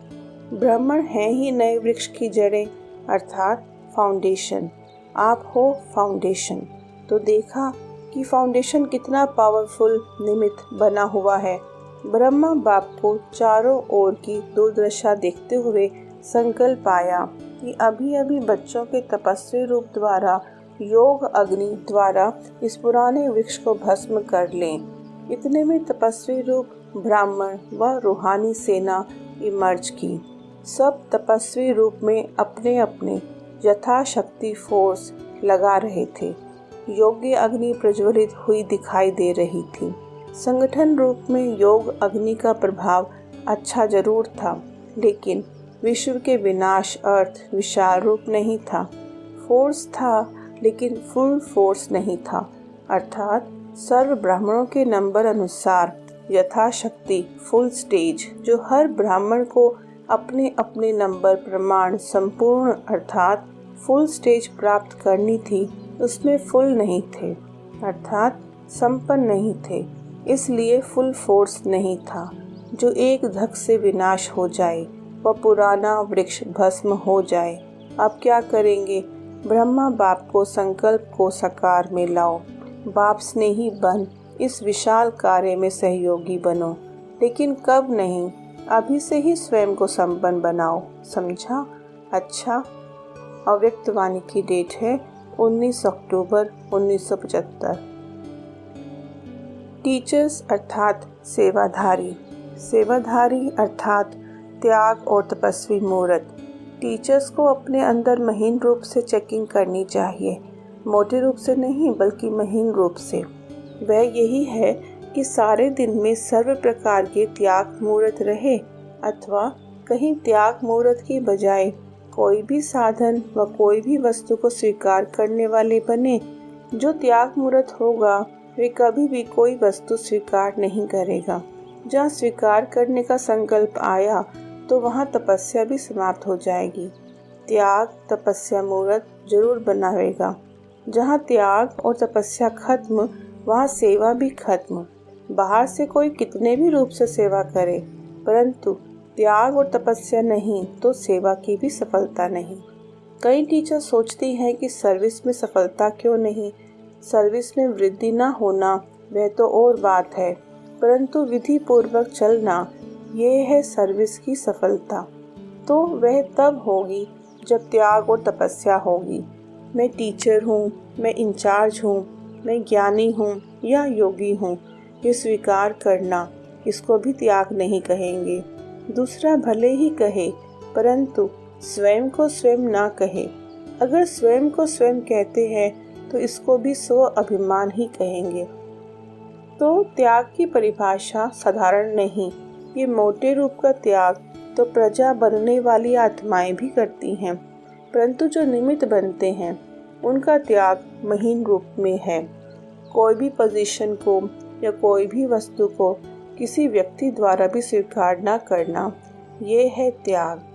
ब्राह्मण हैं ही नए वृक्ष की जड़ें, अर्थात फाउंडेशन। आप हो फाउंडेशन। तो देखा कि फाउंडेशन कितना पावरफुल निमित्त बना हुआ है। ब्रह्मा बाप को चारों ओर की दुर्दशा देखते हुए संकल्प आया कि अभी अभी बच्चों के तपस्वी रूप द्वारा योग अग्नि द्वारा इस पुराने वृक्ष को भस्म कर लें। इतने में तपस्वी रूप ब्राह्मण व रूहानी सेना इमर्ज की। सब तपस्वी रूप में अपने अपने यथाशक्ति फोर्स लगा रहे थे। योग्य अग्नि प्रज्वलित हुई दिखाई दे रही थी। संगठन रूप में योग अग्नि का प्रभाव अच्छा जरूर था, लेकिन विश्व के विनाश अर्थ विशाल रूप नहीं था। फोर्स था, लेकिन फुल फोर्स नहीं था, अर्थात सर्व ब्राह्मणों के नंबर अनुसार यथाशक्ति फुल स्टेज, जो हर ब्राह्मण को अपने अपने नंबर प्रमाण संपूर्ण अर्थात फुल स्टेज प्राप्त करनी थी, उसमें फुल नहीं थे, अर्थात संपन्न नहीं थे। इसलिए फुल फोर्स नहीं था जो एक धक से विनाश हो जाए, वह पुराना वृक्ष भस्म हो जाए। अब क्या करेंगे? ब्रह्मा बाप को संकल्प को साकार में लाओ। बाप स्नेही बन इस विशाल कार्य में सहयोगी बनो। लेकिन कब नहीं, अभी से ही स्वयं को संपन्न बनाओ। समझा? अच्छा। अव्यक्त वाणी की डेट है 19 अक्टूबर 1975। टीचर्स अर्थात सेवाधारी। सेवाधारी अर्थात त्याग और तपस्वी मूर्त। टीचर्स को अपने अंदर महीन रूप से चेकिंग करनी चाहिए, मोटे रूप से नहीं बल्कि महीन रूप से। वह यही है कि सारे दिन में सर्व प्रकार के त्याग मूर्त रहे, अथवा कहीं त्याग मूर्त की बजाय कोई भी साधन व कोई भी वस्तु को स्वीकार करने वाले बने। जो त्याग मूर्त होगा वे कभी भी कोई वस्तु स्वीकार नहीं करेगा। जहाँ स्वीकार करने का संकल्प आया तो वहाँ तपस्या भी समाप्त हो जाएगी। त्याग तपस्या मूर्त जरूर बनावेगा। जहाँ त्याग और तपस्या खत्म, वहाँ सेवा भी खत्म। बाहर से कोई कितने भी रूप से सेवा करे, परंतु त्याग और तपस्या नहीं तो सेवा की भी सफलता नहीं। कई टीचर सोचती हैं कि सर्विस में सफलता क्यों नहीं, सर्विस में वृद्धि ना होना वह तो और बात है, परंतु विधि पूर्वक चलना ये है सर्विस की सफलता। तो वह तब होगी जब त्याग और तपस्या होगी। मैं टीचर हूँ, मैं इंचार्ज हूँ, मैं ज्ञानी हूँ या योगी हूँ, ये स्वीकार करना, इसको भी त्याग नहीं कहेंगे। दूसरा भले ही कहे, परंतु स्वयं को स्वयं ना कहे। अगर स्वयं को स्वयं कहते हैं तो इसको भी स्व अभिमान ही कहेंगे। तो त्याग की परिभाषा साधारण नहीं, ये मोटे रूप का त्याग तो प्रजा बनने वाली आत्माएं भी करती हैं, परंतु जो निमित्त बनते हैं उनका त्याग महीन रूप में है। कोई भी पोजीशन को या कोई भी वस्तु को किसी व्यक्ति द्वारा भी स्वीकार न करना, ये है त्याग।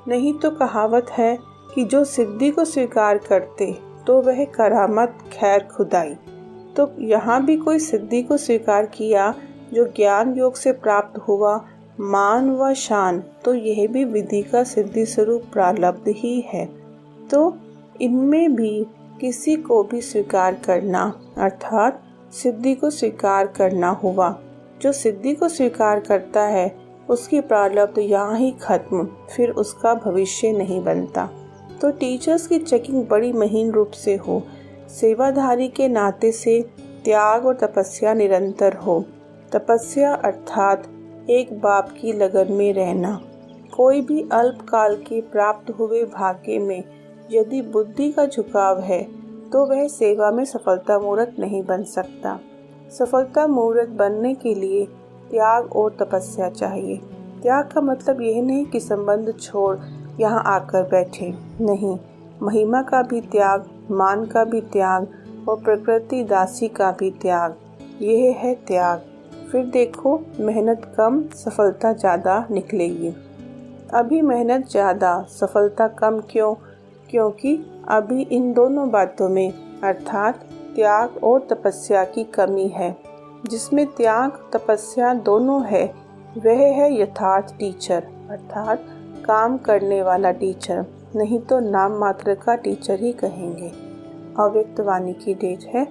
नहीं तो कहावत है कि जो सिद्धि को स्वीकार करते तो वह करामत खैर खुदाई। तो यहाँ भी कोई सिद्धि को स्वीकार किया जो ज्ञान योग से प्राप्त हुआ, मान व शान, तो यह भी विधि का सिद्धि स्वरूप प्रारब्ध ही है। तो इनमें भी किसी को भी स्वीकार करना अर्थात सिद्धि को स्वीकार करना हुआ। जो सिद्धि को स्वीकार करता है उसकी प्रारब्ध यहाँ ही खत्म, फिर उसका भविष्य नहीं बनता। तो टीचर्स की चेकिंग बड़ी महीन रूप से हो, सेवाधारी के नाते से त्याग और तपस्या निरंतर हो। तपस्या अर्थात एक बाप की लगन में रहना। कोई भी अल्पकाल के प्राप्त हुए भाग्य में यदि बुद्धि का झुकाव है तो वह सेवा में सफलता मूर्त नहीं बन सकता। सफलता मूर्त बनने के लिए त्याग और तपस्या चाहिए। त्याग का मतलब यह नहीं कि संबंध छोड़ यहाँ आकर बैठे, नहीं, महिमा का भी त्याग, मान का भी त्याग और प्रकृति दासी का भी त्याग, यह है त्याग। फिर देखो, मेहनत कम सफलता ज़्यादा निकलेगी। अभी मेहनत ज़्यादा सफलता कम क्यों? क्योंकि अभी इन दोनों बातों में अर्थात त्याग और तपस्या की कमी है। जिसमें त्याग तपस्या दोनों है वह है यथार्थ टीचर अर्थात काम करने वाला टीचर, नहीं तो नाम मात्र का टीचर ही कहेंगे। अव्यक्त वाणी की डेट है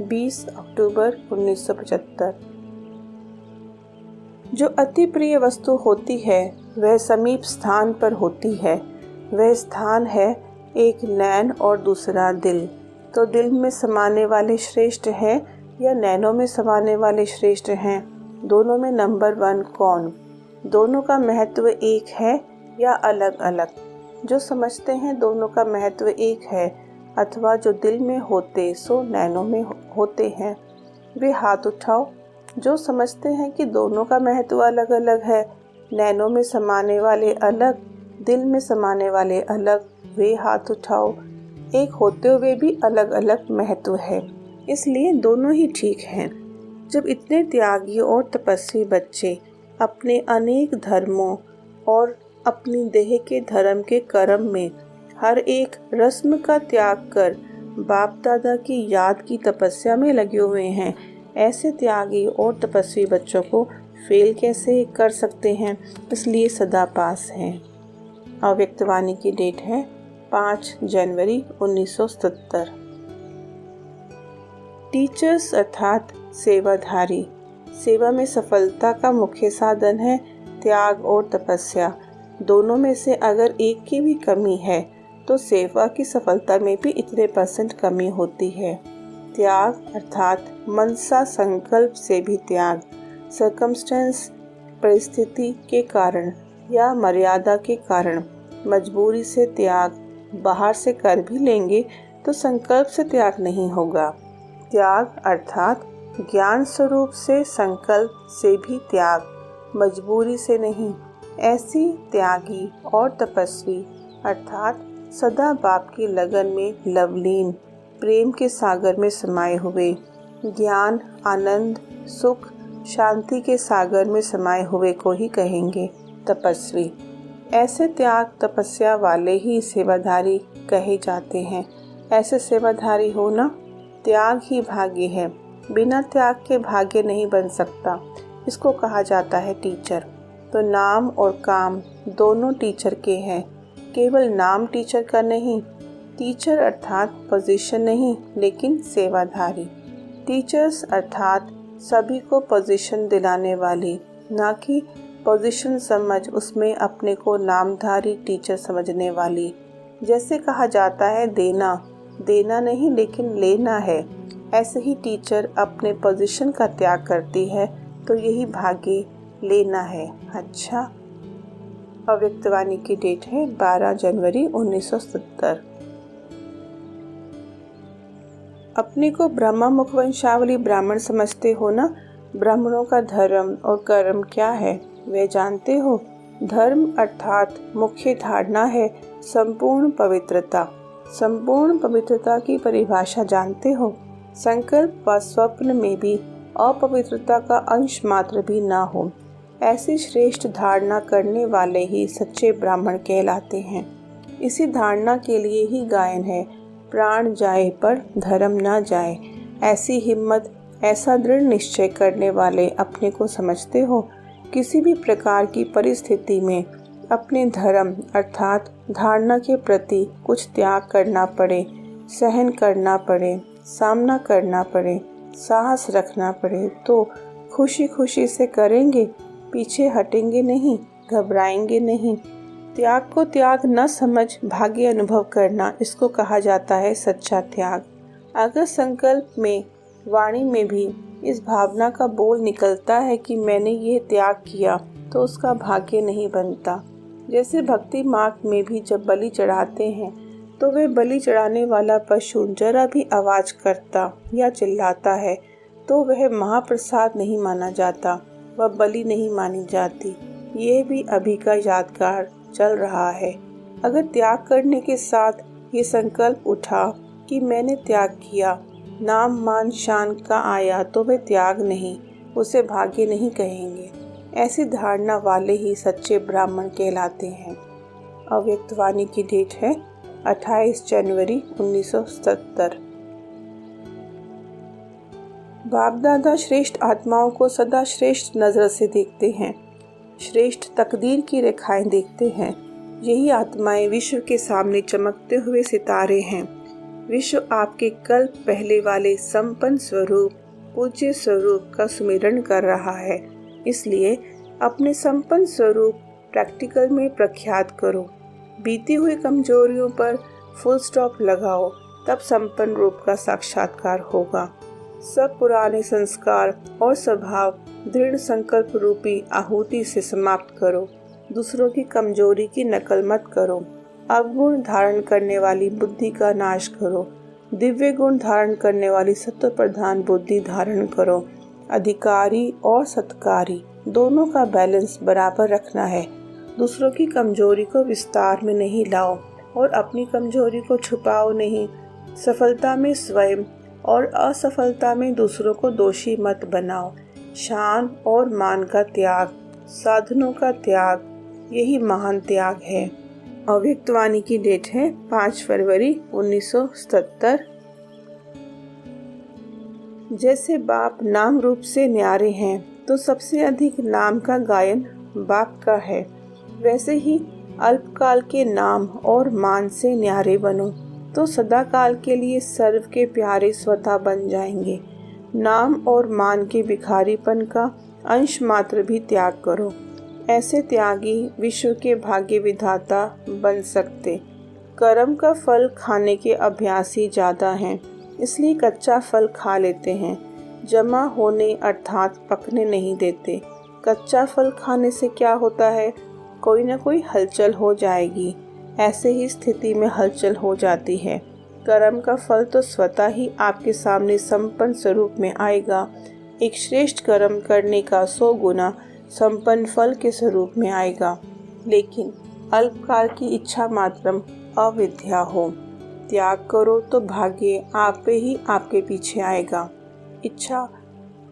20 अक्टूबर 1975। जो अति प्रिय वस्तु होती है वह समीप स्थान पर होती है। वह स्थान है एक नैन और दूसरा दिल। तो दिल में समाने वाले श्रेष्ठ हैं या नैनों में समाने वाले श्रेष्ठ हैं? दोनों में नंबर 1 कौन? दोनों का महत्व एक है या अलग अलग? जो समझते हैं दोनों का महत्व एक है अथवा जो दिल में होते सो नैनों में होते हैं, वे हाथ उठाओ। जो समझते हैं कि दोनों का महत्व अलग अलग है, नैनों में समाने वाले अलग, दिल में समाने वाले अलग, वे हाथ उठाओ। एक होते हुए भी अलग अलग महत्व है, इसलिए दोनों ही ठीक हैं। जब इतने त्यागी और तपस्वी बच्चे अपने अनेक धर्मों और अपनी देह के धर्म के कर्म में हर एक रस्म का त्याग कर बाप दादा की याद की तपस्या में लगे हुए हैं, ऐसे त्यागी और तपस्वी बच्चों को फेल कैसे कर सकते हैं? इसलिए सदा पास हैं। अव्यक्त वाणी की डेट है 5 जनवरी 1977। टीचर्स अर्थात सेवाधारी। सेवा में सफलता का मुख्य साधन है त्याग और तपस्या। दोनों में से अगर एक की भी कमी है तो सेवा की सफलता में भी इतने % कमी होती है। त्याग अर्थात मनसा संकल्प से भी त्याग, सर्कमस्टेंस परिस्थिति के कारण या मर्यादा के कारण मजबूरी से त्याग, बाहर से कर भी लेंगे तो संकल्प से त्याग नहीं होगा। त्याग अर्थात ज्ञान स्वरूप से संकल्प से भी त्याग, मजबूरी से नहीं। ऐसी त्यागी और तपस्वी अर्थात सदा बाप की लगन में लवलीन, प्रेम के सागर में समाये हुए, ज्ञान, आनंद, सुख, शांति के सागर में समाये हुए को ही कहेंगे तपस्वी। ऐसे त्याग तपस्या वाले ही सेवाधारी कहे जाते हैं। ऐसे सेवाधारी होना त्याग ही भाग्य है। बिना त्याग के भाग्य नहीं बन सकता। इसको कहा जाता है टीचर। तो नाम और काम दोनों टीचर के हैं। केवल नाम टीचर का नहीं। टीचर अर्थात पोजीशन नहीं, लेकिन सेवाधारी। टीचर्स अर्थात सभी को पोजीशन दिलाने वाली, ना कि पोजीशन समझ उसमें अपने को नामधारी टीचर समझने वाली। जैसे कहा जाता है देना, देना नहीं लेकिन लेना है। ऐसे ही टीचर अपने पोजीशन का त्याग करती है, तो यही भाग्य लेना है। अच्छा, अव्यक्तवाणी की डेट है 12 जनवरी 1970। अपने को ब्रह्मा मुखवंशावली ब्राह्मण समझते हो ना। ब्राह्मणों का धर्म और कर्म क्या है वे जानते हो। धर्म अर्थात मुख्य धारणा है संपूर्ण पवित्रता। संपूर्ण पवित्रता की परिभाषा जानते हो। संकल्प व स्वप्न में भी अपवित्रता का अंश मात्र भी ना हो। ऐसी श्रेष्ठ धारणा करने वाले ही सच्चे ब्राह्मण कहलाते हैं। इसी धारणा के लिए ही गायन है, प्राण जाए पर धर्म ना जाए। ऐसी हिम्मत, ऐसा दृढ़ निश्चय करने वाले अपने को समझते हो। किसी भी प्रकार की परिस्थिति में अपने धर्म अर्थात धारणा के प्रति कुछ त्याग करना पड़े, सहन करना पड़े, सामना करना पड़े, साहस रखना पड़े, तो खुशी खुशी से करेंगे, पीछे हटेंगे नहीं, घबराएंगे नहीं। त्याग को त्याग न समझ भाग्य अनुभव करना, इसको कहा जाता है सच्चा त्याग। अगर संकल्प में, वाणी में भी इस भावना का बोल निकलता है कि मैंने ये त्याग किया, तो उसका भाग्य नहीं बनता। जैसे भक्ति मार्ग में भी जब बलि चढ़ाते हैं, तो वे बलि चढ़ाने वाला पशु जरा भी आवाज करता या चिल्लाता है तो वह महाप्रसाद नहीं माना जाता, वह बलि नहीं मानी जाती। ये भी अभी का यादगार चल रहा है। अगर त्याग करने के साथ ये संकल्प उठा कि मैंने त्याग किया, नाम मान शान का आया, तो वे त्याग नहीं, उसे भाग्य नहीं कहेंगे। ऐसी धारणा वाले ही सच्चे ब्राह्मण कहलाते हैं। अव्यक्तवाणी की डेट है 28 जनवरी 1970। बाप दादा श्रेष्ठ आत्माओं को सदा श्रेष्ठ नजर से देखते हैं, श्रेष्ठ तकदीर की रेखाएं देखते हैं। यही आत्माएं विश्व के सामने चमकते हुए सितारे हैं। विश्व आपके कल्प पहले वाले संपन्न स्वरूप, पूज्य स्वरूप का सुमिरन कर रहा है। इसलिए अपने संपन्न स्वरूप प्रैक्टिकल में प्रख्यात करो। बीती हुई कमजोरियों पर फुल स्टॉप लगाओ, तब संपन्न रूप का साक्षात्कार होगा। सब पुराने संस्कार और स्वभाव दृढ़ संकल्प रूपी आहुति से समाप्त करो। दूसरों की कमजोरी की नकल मत करो। अवगुण धारण करने वाली बुद्धि का नाश करो। दिव्य गुण धारण करने वाली सत्व प्रधान बुद्धि धारण करो। अधिकारी और सत्कारी दोनों का बैलेंस बराबर रखना है। दूसरों की कमजोरी को विस्तार में नहीं लाओ और अपनी कमजोरी को छुपाओ नहीं। सफलता में स्वयं और असफलता में दूसरों को दोषी मत बनाओ। शान और मान का त्याग, साधनों का त्याग, यही महान त्याग है। अव्यक्तवाणी की डेट है 5 फरवरी 1970। जैसे बाप नाम रूप से न्यारे हैं, तो सबसे अधिक नाम का गायन बाप का है। वैसे ही अल्पकाल के नाम और मान से न्यारे बनो, तो सदा काल के लिए सर्व के प्यारे स्वतः बन जाएंगे। नाम और मान के भिखारीपन का अंश मात्र भी त्याग करो। ऐसे त्यागी विश्व के भाग्य विधाता बन सकते। कर्म का फल खाने के अभ्यासी ज़्यादा हैं, इसलिए कच्चा फल खा लेते हैं, जमा होने अर्थात पकने नहीं देते। कच्चा फल खाने से क्या होता है, कोई न कोई हलचल हो जाएगी। ऐसे ही स्थिति में हलचल हो जाती है। कर्म का फल तो स्वतः ही आपके सामने संपन्न स्वरूप में आएगा। एक श्रेष्ठ कर्म करने का 100 गुना संपन्न फल के स्वरूप में आएगा, लेकिन अल्पकाल की इच्छा मात्रम अविद्या हो। त्याग करो तो भाग्य आप ही आपके पीछे आएगा। इच्छा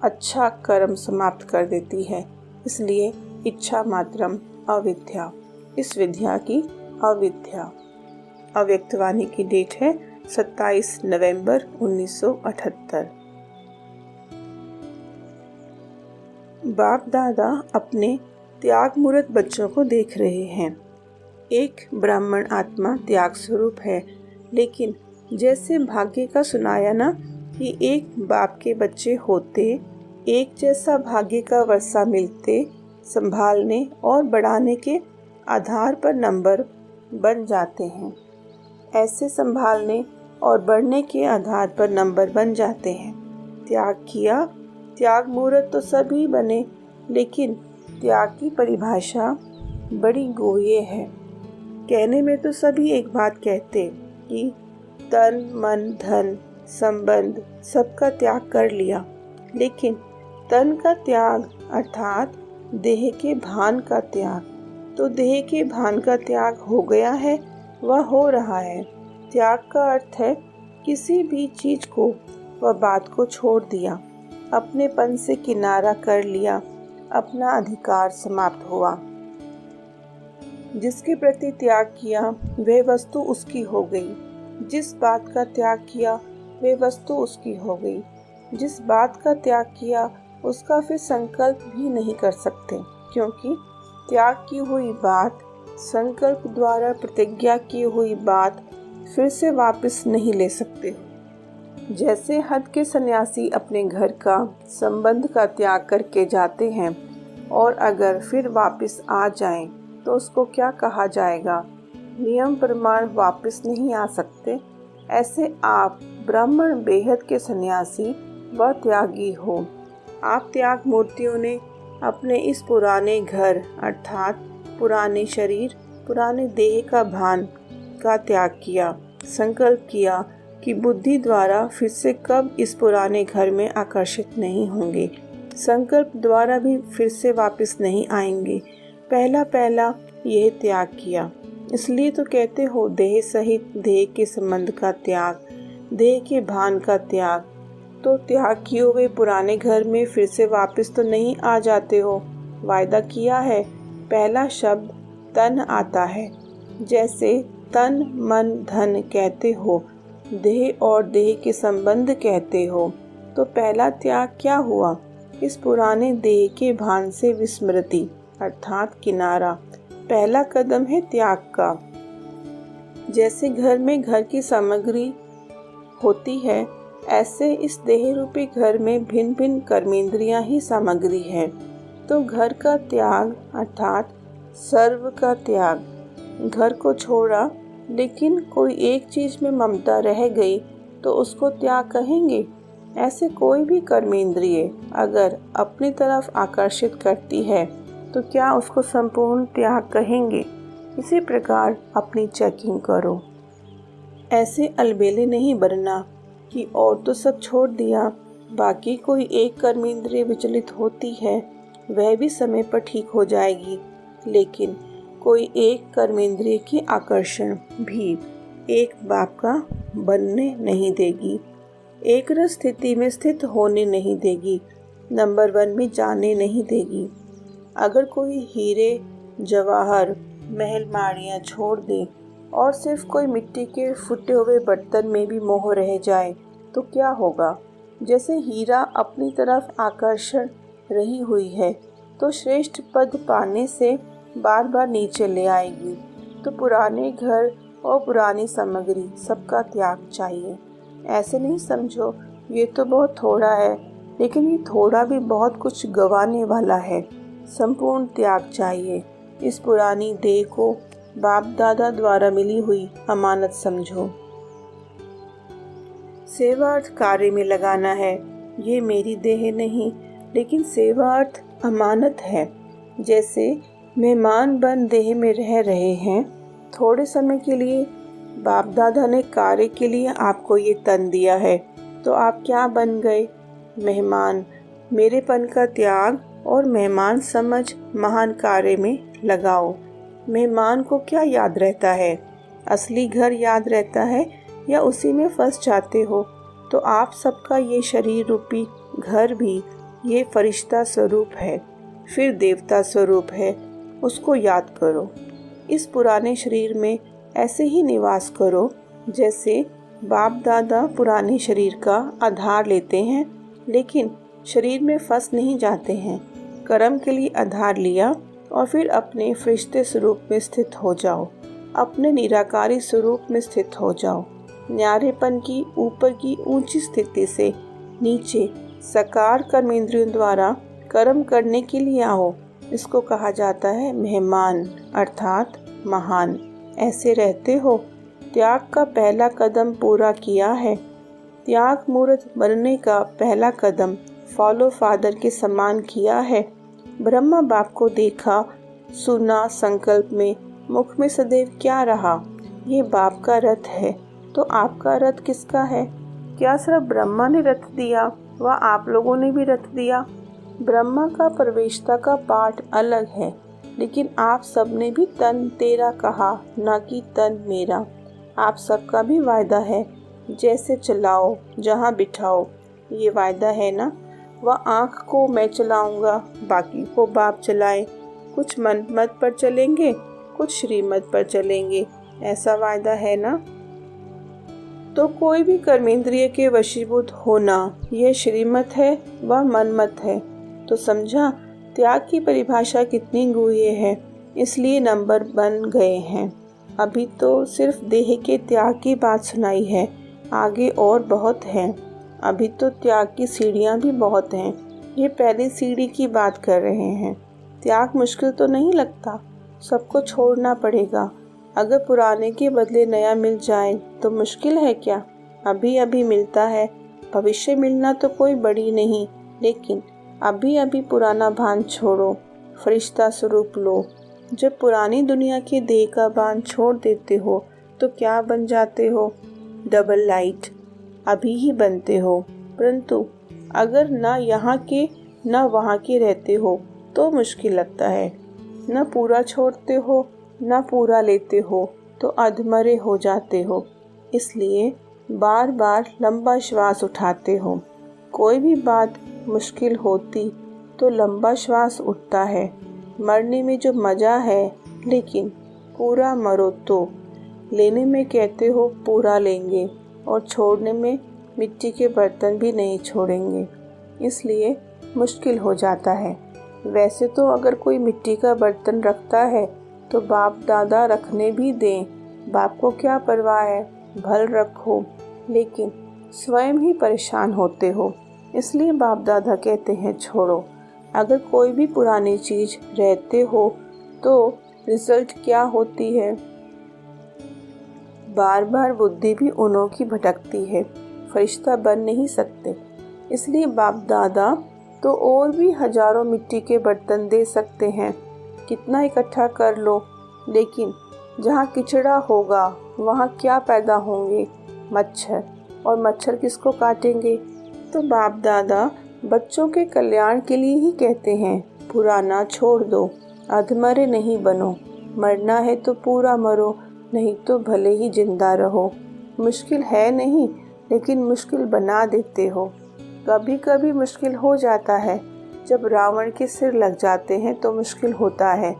अच्छा कर्म समाप्त कर देती है, इसलिए इच्छा मात्रम अविद्या। इस विद्या की अविद्या। अव्यक्तवाणी की डेट है 27 नवंबर 1978। बाप दादा अपने त्याग मूर्त बच्चों को देख रहे हैं। एक ब्राह्मण आत्मा त्याग स्वरूप है, लेकिन जैसे भाग्य का सुनाया ना कि एक बाप के बच्चे होते एक जैसा भाग्य का वर्षा मिलते, संभालने और बढ़ाने के आधार पर नंबर बन जाते हैं। ऐसे संभालने और बढ़ने के आधार पर नंबर बन जाते हैं। त्याग किया, त्याग मूर्त तो सभी बने, लेकिन त्याग की परिभाषा बड़ी गोये है। कहने में तो सभी एक बात कहते कि तन मन धन संबंध सबका त्याग कर लिया, लेकिन तन का त्याग अर्थात देह के भान का त्याग, तो देह के भान का त्याग हो गया है, वह हो रहा है। त्याग का अर्थ है किसी भी चीज को व बात को छोड़ दिया, अपनेपन से किनारा कर लिया, अपना अधिकार समाप्त हुआ। जिसके प्रति त्याग किया वह वस्तु उसकी हो गई, जिस बात का त्याग किया वह वस्तु उसकी हो गई। जिस बात का त्याग किया उसका फिर संकल्प भी नहीं कर सकते, क्योंकि त्याग की हुई बात, संकल्प द्वारा प्रतिज्ञा की हुई बात फिर से वापस नहीं ले सकते। जैसे हद के सन्यासी अपने घर का संबंध का त्याग करके जाते हैं और अगर फिर वापस आ जाएं, तो उसको क्या कहा जाएगा? नियम प्रमाण वापस नहीं आ सकते। ऐसे आप ब्राह्मण बेहद के सन्यासी व त्यागी हो। आप त्याग मूर्तियों ने अपने इस पुराने घर अर्थात पुराने शरीर, पुराने देह का भान का त्याग किया। संकल्प किया कि बुद्धि द्वारा फिर से कब इस पुराने घर में आकर्षित नहीं होंगे, संकल्प द्वारा भी फिर से वापस नहीं आएंगे। पहला यह त्याग किया। इसलिए तो कहते हो देह सहित देह के संबंध का त्याग, देह के भान का त्याग। तो त्याग किए हुए पुराने घर में फिर से वापस तो नहीं आ जाते हो। वायदा किया है। पहला शब्द तन आता है। जैसे तन मन धन कहते हो, देह और देह के संबंध कहते हो, तो पहला त्याग क्या हुआ? इस पुराने देह के भान से विस्मृति अर्थात किनारा। पहला कदम है त्याग का। जैसे घर में घर की सामग्री होती है, ऐसे इस देह रूपी घर में भिन्न भिन्न कर्मेंद्रियां ही सामग्री है। तो घर का त्याग अर्थात सर्व का त्याग। घर को छोड़ा, लेकिन कोई एक चीज में ममता रह गई तो उसको त्याग कहेंगे? ऐसे कोई भी कर्मेंद्रिय अगर अपनी तरफ आकर्षित करती है तो क्या उसको संपूर्ण त्याग कहेंगे? इसी प्रकार अपनी चेकिंग करो। ऐसे अलबेले नहीं बनना कि और तो सब छोड़ दिया, बाकी कोई एक कर्मेंद्रिय विचलित होती है, वह भी समय पर ठीक हो जाएगी, लेकिन कोई एक कर्मेंद्रिय की आकर्षण भी एक बाप का बनने नहीं देगी, एक रस स्थिति में स्थित होने नहीं देगी, नंबर 1 में जाने नहीं देगी। अगर कोई हीरे जवाहर महल माड़ियाँ छोड़ दे और सिर्फ कोई मिट्टी के फुटे हुए बर्तन में भी मोह रह जाए तो क्या होगा? जैसे हीरा अपनी तरफ आकर्षण रही हुई है तो श्रेष्ठ पद पाने से बार बार नीचे ले आएगी। तो पुराने घर और पुरानी सामग्री सबका त्याग चाहिए। ऐसे नहीं समझो ये तो बहुत थोड़ा है, लेकिन ये थोड़ा भी बहुत कुछ गंवाने वाला है। संपूर्ण त्याग चाहिए। इस पुरानी देह को बाप दादा द्वारा मिली हुई अमानत समझो। सेवा अर्थ कार्य में लगाना है। ये मेरी देह नहीं, लेकिन सेवा अर्थ अमानत है। जैसे मेहमान बन देह में रह रहे हैं, थोड़े समय के लिए बाप दादा ने कार्य के लिए आपको ये तन दिया है, तो आप क्या बन गए? मेहमान। मेरेपन का त्याग और मेहमान समझ महान कार्य में लगाओ। मेहमान को क्या याद रहता है? असली घर याद रहता है या उसी में फंस जाते हो तो आप सबका ये शरीर रूपी घर भी ये फरिश्ता स्वरूप है, फिर देवता स्वरूप है, उसको याद करो। इस पुराने शरीर में ऐसे ही निवास करो जैसे बाप दादा पुराने शरीर का आधार लेते हैं, लेकिन शरीर में फंस नहीं जाते हैं। कर्म के लिए आधार लिया और फिर अपने फरिश्ते स्वरूप में स्थित हो जाओ, अपने निराकारी स्वरूप में स्थित हो जाओ। न्यारेपन की ऊपर की ऊंची स्थिति से नीचे साकार कर्मेंद्रियों द्वारा कर्म करने के लिए आओ। इसको कहा जाता है मेहमान अर्थात महान। ऐसे रहते हो। त्याग का पहला कदम पूरा किया है। त्याग मूर्त बनने का पहला कदम फॉलो फादर के समान किया है। ब्रह्मा बाप को देखा, सुना, संकल्प में, मुख में सदैव क्या रहा? ये बाप का रथ है। तो आपका रथ किसका है? क्या सिर्फ ब्रह्मा ने रथ दिया व आप लोगों ने भी रथ दिया? ब्रह्मा का प्रवेशता का पाठ अलग है, लेकिन आप सबने भी तन तेरा कहा, ना कि तन मेरा। आप सबका भी वायदा है, जैसे चलाओ जहाँ बिठाओ, ये वायदा है ना। वह आँख को मैं चलाऊंगा, बाकी को बाप चलाए। कुछ मन मत पर चलेंगे, कुछ श्रीमत पर चलेंगे, ऐसा वायदा है ना। तो कोई भी कर्मेंद्रिय के वशीभूत होना यह श्रीमत है व मनमत है। तो समझा त्याग की परिभाषा कितनी गुह्य है, इसलिए नंबर बन गए हैं। अभी तो सिर्फ देह के त्याग की बात सुनाई है, आगे और बहुत है। अभी तो त्याग की सीढ़ियाँ भी बहुत हैं, ये पहली सीढ़ी की बात कर रहे हैं। त्याग मुश्किल तो नहीं लगता, सबको छोड़ना पड़ेगा। अगर पुराने के बदले नया मिल जाए तो मुश्किल है क्या? अभी अभी मिलता है, भविष्य मिलना तो कोई बड़ी नहीं, लेकिन अभी अभी पुराना भान छोड़ो, फरिश्ता स्वरूप लो। जब पुरानी दुनिया के देह का बांध छोड़ देते हो तो क्या बन जाते हो? डबल लाइट अभी ही बनते हो। परंतु अगर ना यहाँ के ना वहाँ के रहते हो तो मुश्किल लगता है। न पूरा छोड़ते हो न पूरा लेते हो तो अधमरे हो जाते हो। इसलिए बार बार लंबा श्वास उठाते हो। कोई भी बात मुश्किल होती तो लंबा श्वास उठता है। मरने में जो मज़ा है, लेकिन पूरा मरो तो। लेने में कहते हो पूरा लेंगे और छोड़ने में मिट्टी के बर्तन भी नहीं छोड़ेंगे, इसलिए मुश्किल हो जाता है। वैसे तो अगर कोई मिट्टी का बर्तन रखता है तो बाप दादा रखने भी दें, बाप को क्या परवाह है, भल रखो। लेकिन स्वयं ही परेशान होते हो, इसलिए बाप दादा कहते हैं छोड़ो। अगर कोई भी पुरानी चीज रहते हो तो रिजल्ट क्या होती है? बार बार बुद्धि भी उन्हों की भटकती है, फरिश्ता बन नहीं सकते। इसलिए बाप दादा तो और भी हजारों मिट्टी के बर्तन दे सकते हैं, कितना इकट्ठा कर लो। लेकिन जहाँ किचड़ा होगा वहाँ क्या पैदा होंगे? मच्छर। और मच्छर किसको काटेंगे? तो बाप दादा बच्चों के कल्याण के लिए ही कहते हैं, पुराना छोड़ दो, अधमरे नहीं बनो। मरना है तो पूरा मरो, नहीं तो भले ही जिंदा रहो। मुश्किल है नहीं, लेकिन मुश्किल बना देते हो। कभी कभी मुश्किल हो जाता है, जब रावण के सिर लग जाते हैं तो मुश्किल होता है।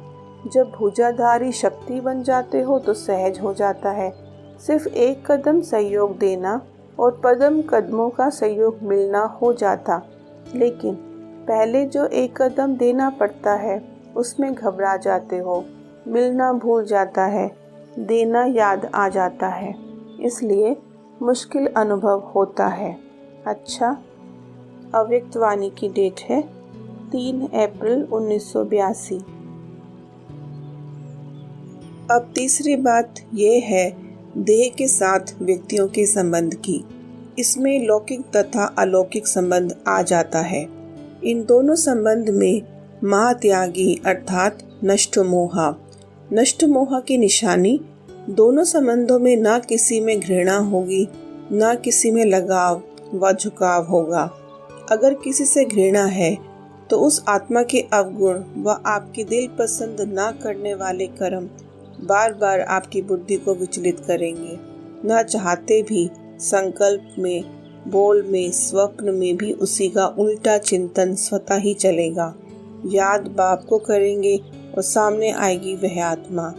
जब भुजाधारी शक्ति बन जाते हो तो सहज हो जाता है। सिर्फ एक कदम सहयोग देना और पदम कदमों का सहयोग मिलना हो जाता, लेकिन पहले जो एक कदम देना पड़ता है उसमें घबरा जाते हो, मिलना भूल जाता है, देना याद आ जाता है, इसलिए मुश्किल अनुभव होता है। अच्छा, अव्यक्त वाणी की डेट है 3 अप्रैल 1982। अब तीसरी बात यह है देह के साथ व्यक्तियों के संबंध की। इसमें लौकिक तथा अलौकिक संबंध आ जाता है। इन दोनों संबंध में महात्यागी अर्थात नष्ट मोहा की निशानी। दोनों संबंधों में ना किसी में घृणा होगी, ना किसी में लगाव व झुकाव होगा। अगर किसी से घृणा है तो उस आत्मा के अवगुण व आपकी दिल पसंद ना करने वाले कर्म बार बार आपकी बुद्धि को विचलित करेंगे। ना चाहते भी संकल्प में, बोल में, स्वप्न में भी उसी का उल्टा चिंतन स्वतः ही चलेगा। याद बाप को करेंगे और सामने आएगी वह आत्मा।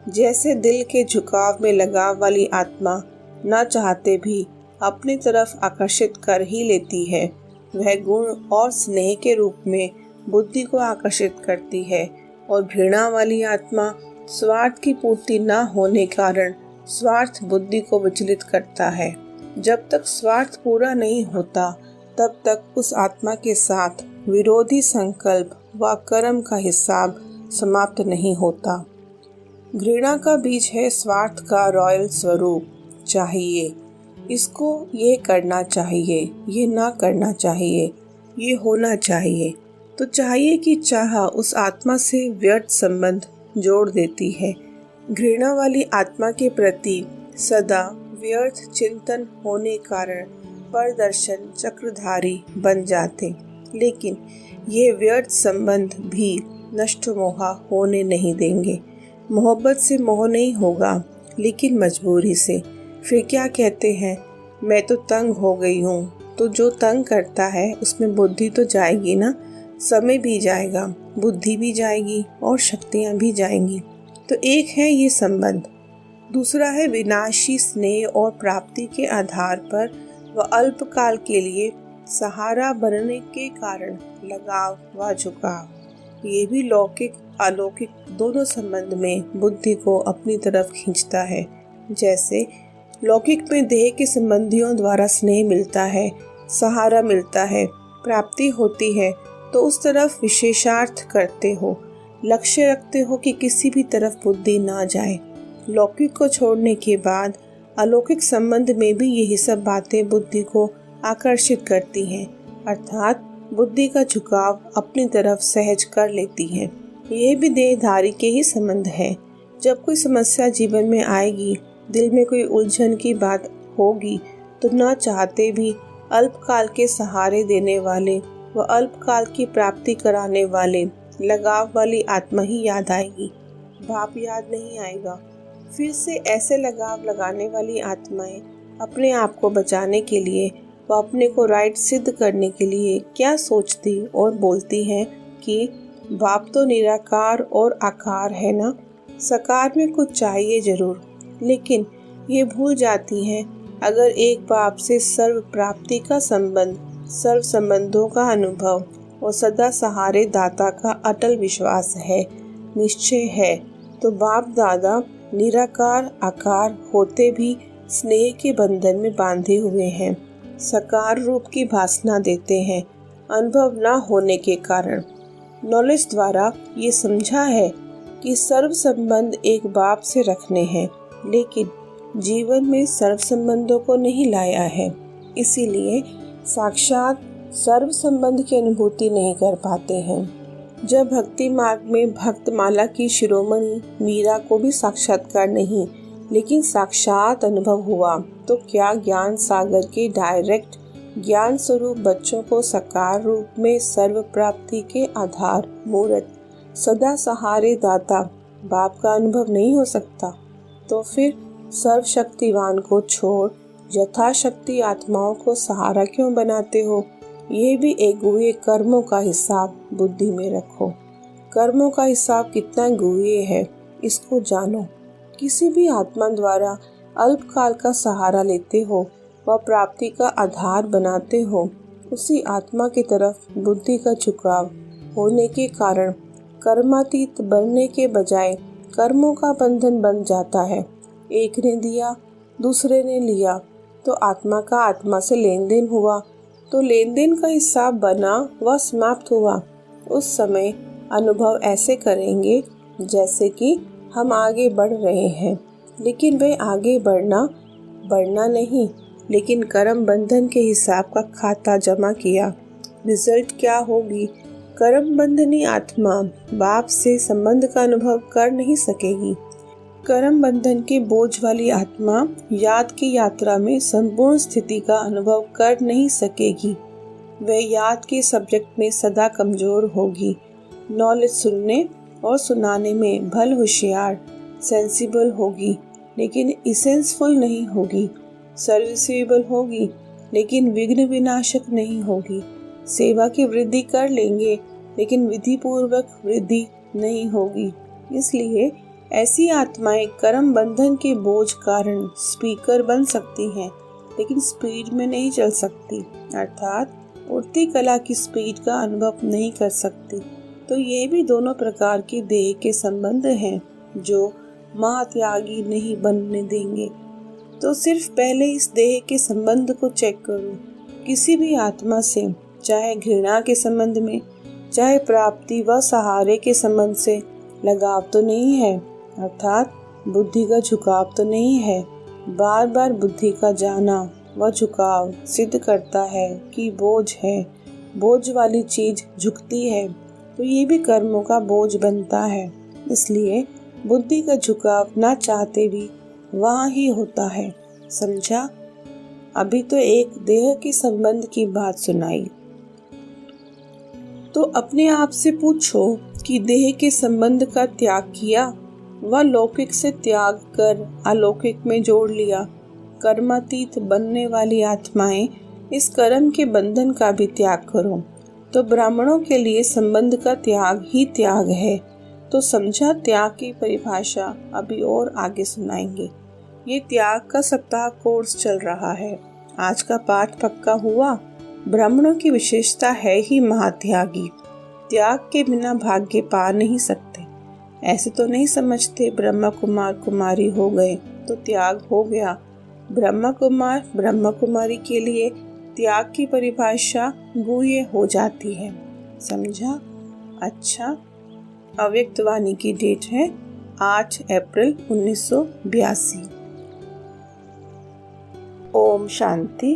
जैसे दिल के झुकाव में लगाव वाली आत्मा ना चाहते भी अपनी तरफ आकर्षित कर ही लेती है, वह गुण और स्नेह के रूप में बुद्धि को आकर्षित करती है। और घृणा वाली आत्मा स्वार्थ की पूर्ति न होने कारण स्वार्थ बुद्धि को विचलित करता है। जब तक स्वार्थ पूरा नहीं होता तब तक उस आत्मा के साथ विरोधी संकल्प व कर्म का हिसाब समाप्त नहीं होता। घृणा का बीज है स्वार्थ का रॉयल स्वरूप। चाहिए, इसको ये करना चाहिए, ये ना करना चाहिए, ये होना चाहिए। तो चाहिए कि चाह उस आत्मा से व्यर्थ संबंध जोड़ देती है। घृणा वाली आत्मा के प्रति सदा व्यर्थ चिंतन होने कारण परदर्शन चक्रधारी बन जाते। लेकिन ये व्यर्थ संबंध भी नष्ट मोह होने नहीं देंगे। मोहब्बत से मोह नहीं होगा, लेकिन मजबूरी से। फिर क्या कहते हैं, मैं तो तंग हो गई हूँ। तो जो तंग करता है उसमें बुद्धि तो जाएगी ना, समय भी जाएगा, बुद्धि भी जाएगी और शक्तियाँ भी जाएंगी। तो एक है ये संबंध। दूसरा है विनाशी स्नेह और प्राप्ति के आधार पर व अल्पकाल के लिए सहारा बनने के कारण लगाव व झुकाव। ये भी लौकिक अलौकिक दोनों संबंध में बुद्धि को अपनी तरफ खींचता है। जैसे लौकिक में देह के संबंधियों द्वारा स्नेह मिलता है, सहारा मिलता है, प्राप्ति होती है, तो उस तरफ विशेषार्थ करते हो, लक्ष्य रखते हो कि किसी भी तरफ बुद्धि ना जाए। लौकिक को छोड़ने के बाद अलौकिक संबंध में भी यही सब बातें बुद्धि को आकर्षित करती हैं, अर्थात बुद्धि का झुकाव अपनी तरफ सहज कर लेती है। यह भी देहधारी के ही संबंध है। जब कोई समस्या जीवन में आएगी, दिल में कोई उलझन की बात होगी, तो न चाहते भी अल्पकाल के सहारे देने वाले व अल्पकाल की प्राप्ति कराने वाले लगाव वाली आत्मा ही याद आएगी, बाप याद नहीं आएगा। फिर से ऐसे लगाव लगाने वाली आत्माएं अपने आप को बचाने के लिए व अपने को राइट सिद्ध करने के लिए क्या सोचती और बोलती हैं कि बाप तो निराकार और आकार है ना, साकार में कुछ चाहिए जरूर। लेकिन ये भूल जाती हैं अगर एक बाप से सर्व प्राप्ति का संबंध, सर्व संबंधों का अनुभव और सदा सहारे दाता का अटल विश्वास है, निश्चय है, तो बाप दादा निराकार आकार होते भी स्नेह के बंधन में बांधे हुए हैं, साकार रूप की भासना देते हैं। अनुभव न होने के कारण नॉलेज द्वारा ये समझा है कि सर्व संबंध एक बाप से रखने हैं, लेकिन जीवन में सर्व संबंधों को नहीं लाया है, इसीलिए साक्षात सर्व संबंध की अनुभूति नहीं कर पाते हैं। जब भक्ति मार्ग में भक्त माला की शिरोमणि मीरा को भी साक्षात्कार नहीं लेकिन साक्षात अनुभव हुआ, तो क्या ज्ञान सागर के डायरेक्ट ज्ञान स्वरूप बच्चों को साकार रूप में सर्व प्राप्ति के आधार मूर्त सदा सहारे दाता बाप का अनुभव नहीं हो सकता? तो फिर सर्वशक्तिवान को छोड़ यथाशक्ति आत्माओं को सहारा क्यों बनाते हो? ये भी एक गुह्य कर्मों का हिसाब बुद्धि में रखो। कर्मों का हिसाब कितना गुह्य है इसको जानो। किसी भी आत्मा द्वारा अल्पकाल का सहारा लेते हो व प्राप्ति का आधार बनाते हो, उसी आत्मा की तरफ बुद्धि का झुकाव होने के कारण कर्मातीत बनने के बजाय कर्मों का बंधन बन जाता है। एक ने दिया, दूसरे ने लिया, तो आत्मा का आत्मा से लेन देन हुआ, तो लेन देन का हिसाब बना व समाप्त हुआ। उस समय अनुभव ऐसे करेंगे जैसे कि हम आगे बढ़ रहे हैं, लेकिन वे आगे बढ़ना नहीं, लेकिन कर्म बंधन के हिसाब का खाता जमा किया। रिजल्ट क्या होगी? कर्म बंधनी आत्मा बाप से संबंध का अनुभव कर नहीं सकेगी। कर्म बंधन के बोझ वाली आत्मा याद की यात्रा में संपूर्ण स्थिति का अनुभव कर नहीं सकेगी। वह याद के सब्जेक्ट में सदा कमजोर होगी। नॉलेज सुनने और सुनाने में भल होशियार सेंसिबल होगी, लेकिन इसेंसफुल नहीं होगी, सर्विसेबल होगी लेकिन विघ्न विनाशक नहीं होगी। सेवा की वृद्धि कर लेंगे लेकिन विधि पूर्वक वृद्धि नहीं होगी। इसलिए ऐसी आत्माएं कर्म बंधन के बोझ कारण स्पीकर बन सकती हैं लेकिन स्पीड में नहीं चल सकती, अर्थात उड़ती कला की स्पीड का अनुभव नहीं कर सकती। तो ये भी दोनों प्रकार के देह के संबंध हैं जो महात्यागी नहीं बनने देंगे। तो सिर्फ पहले इस देह के संबंध को चेक करो। किसी भी आत्मा से, चाहे घृणा के संबंध में, चाहे प्राप्ति व सहारे के संबंध से लगाव तो नहीं है, अर्थात बुद्धि का झुकाव तो नहीं है। बार बार बुद्धि का जाना व झुकाव सिद्ध करता है कि बोझ है, बोझ वाली चीज झुकती है तो ये भी कर्मों का बोझ बनता है। इसलिए बुद्धि का झुकाव ना चाहते भी वहाँ ही होता है। समझा? अभी तो एक देह के संबंध की बात सुनाई, तो अपने आप से पूछो कि देह के संबंध का त्याग किया व लौकिक से त्याग कर अलौकिक में जोड़ लिया। कर्मातीत बनने वाली आत्माएं इस कर्म के बंधन का भी त्याग करो। तो ब्राह्मणों के लिए संबंध का त्याग ही त्याग है। तो समझा? त्याग की परिभाषा अभी और आगे सुनाएंगे। ये त्याग का सप्ताह कोर्स चल रहा है। आज का पाठ पक्का हुआ। ब्राह्मणों की विशेषता है ही महात्यागी। त्याग के बिना भाग्य पा नहीं सकते। ऐसे तो नहीं समझते ब्रह्मा कुमार कुमारी हो गए तो त्याग हो गया। ब्रह्मा कुमार ब्रह्मा कुमारी के लिए त्याग की परिभाषा गुह्य हो जाती है। समझा? अच्छा, अव्यक्त वाणी की डेट है 8 अप्रैल 1982। ओम शांति।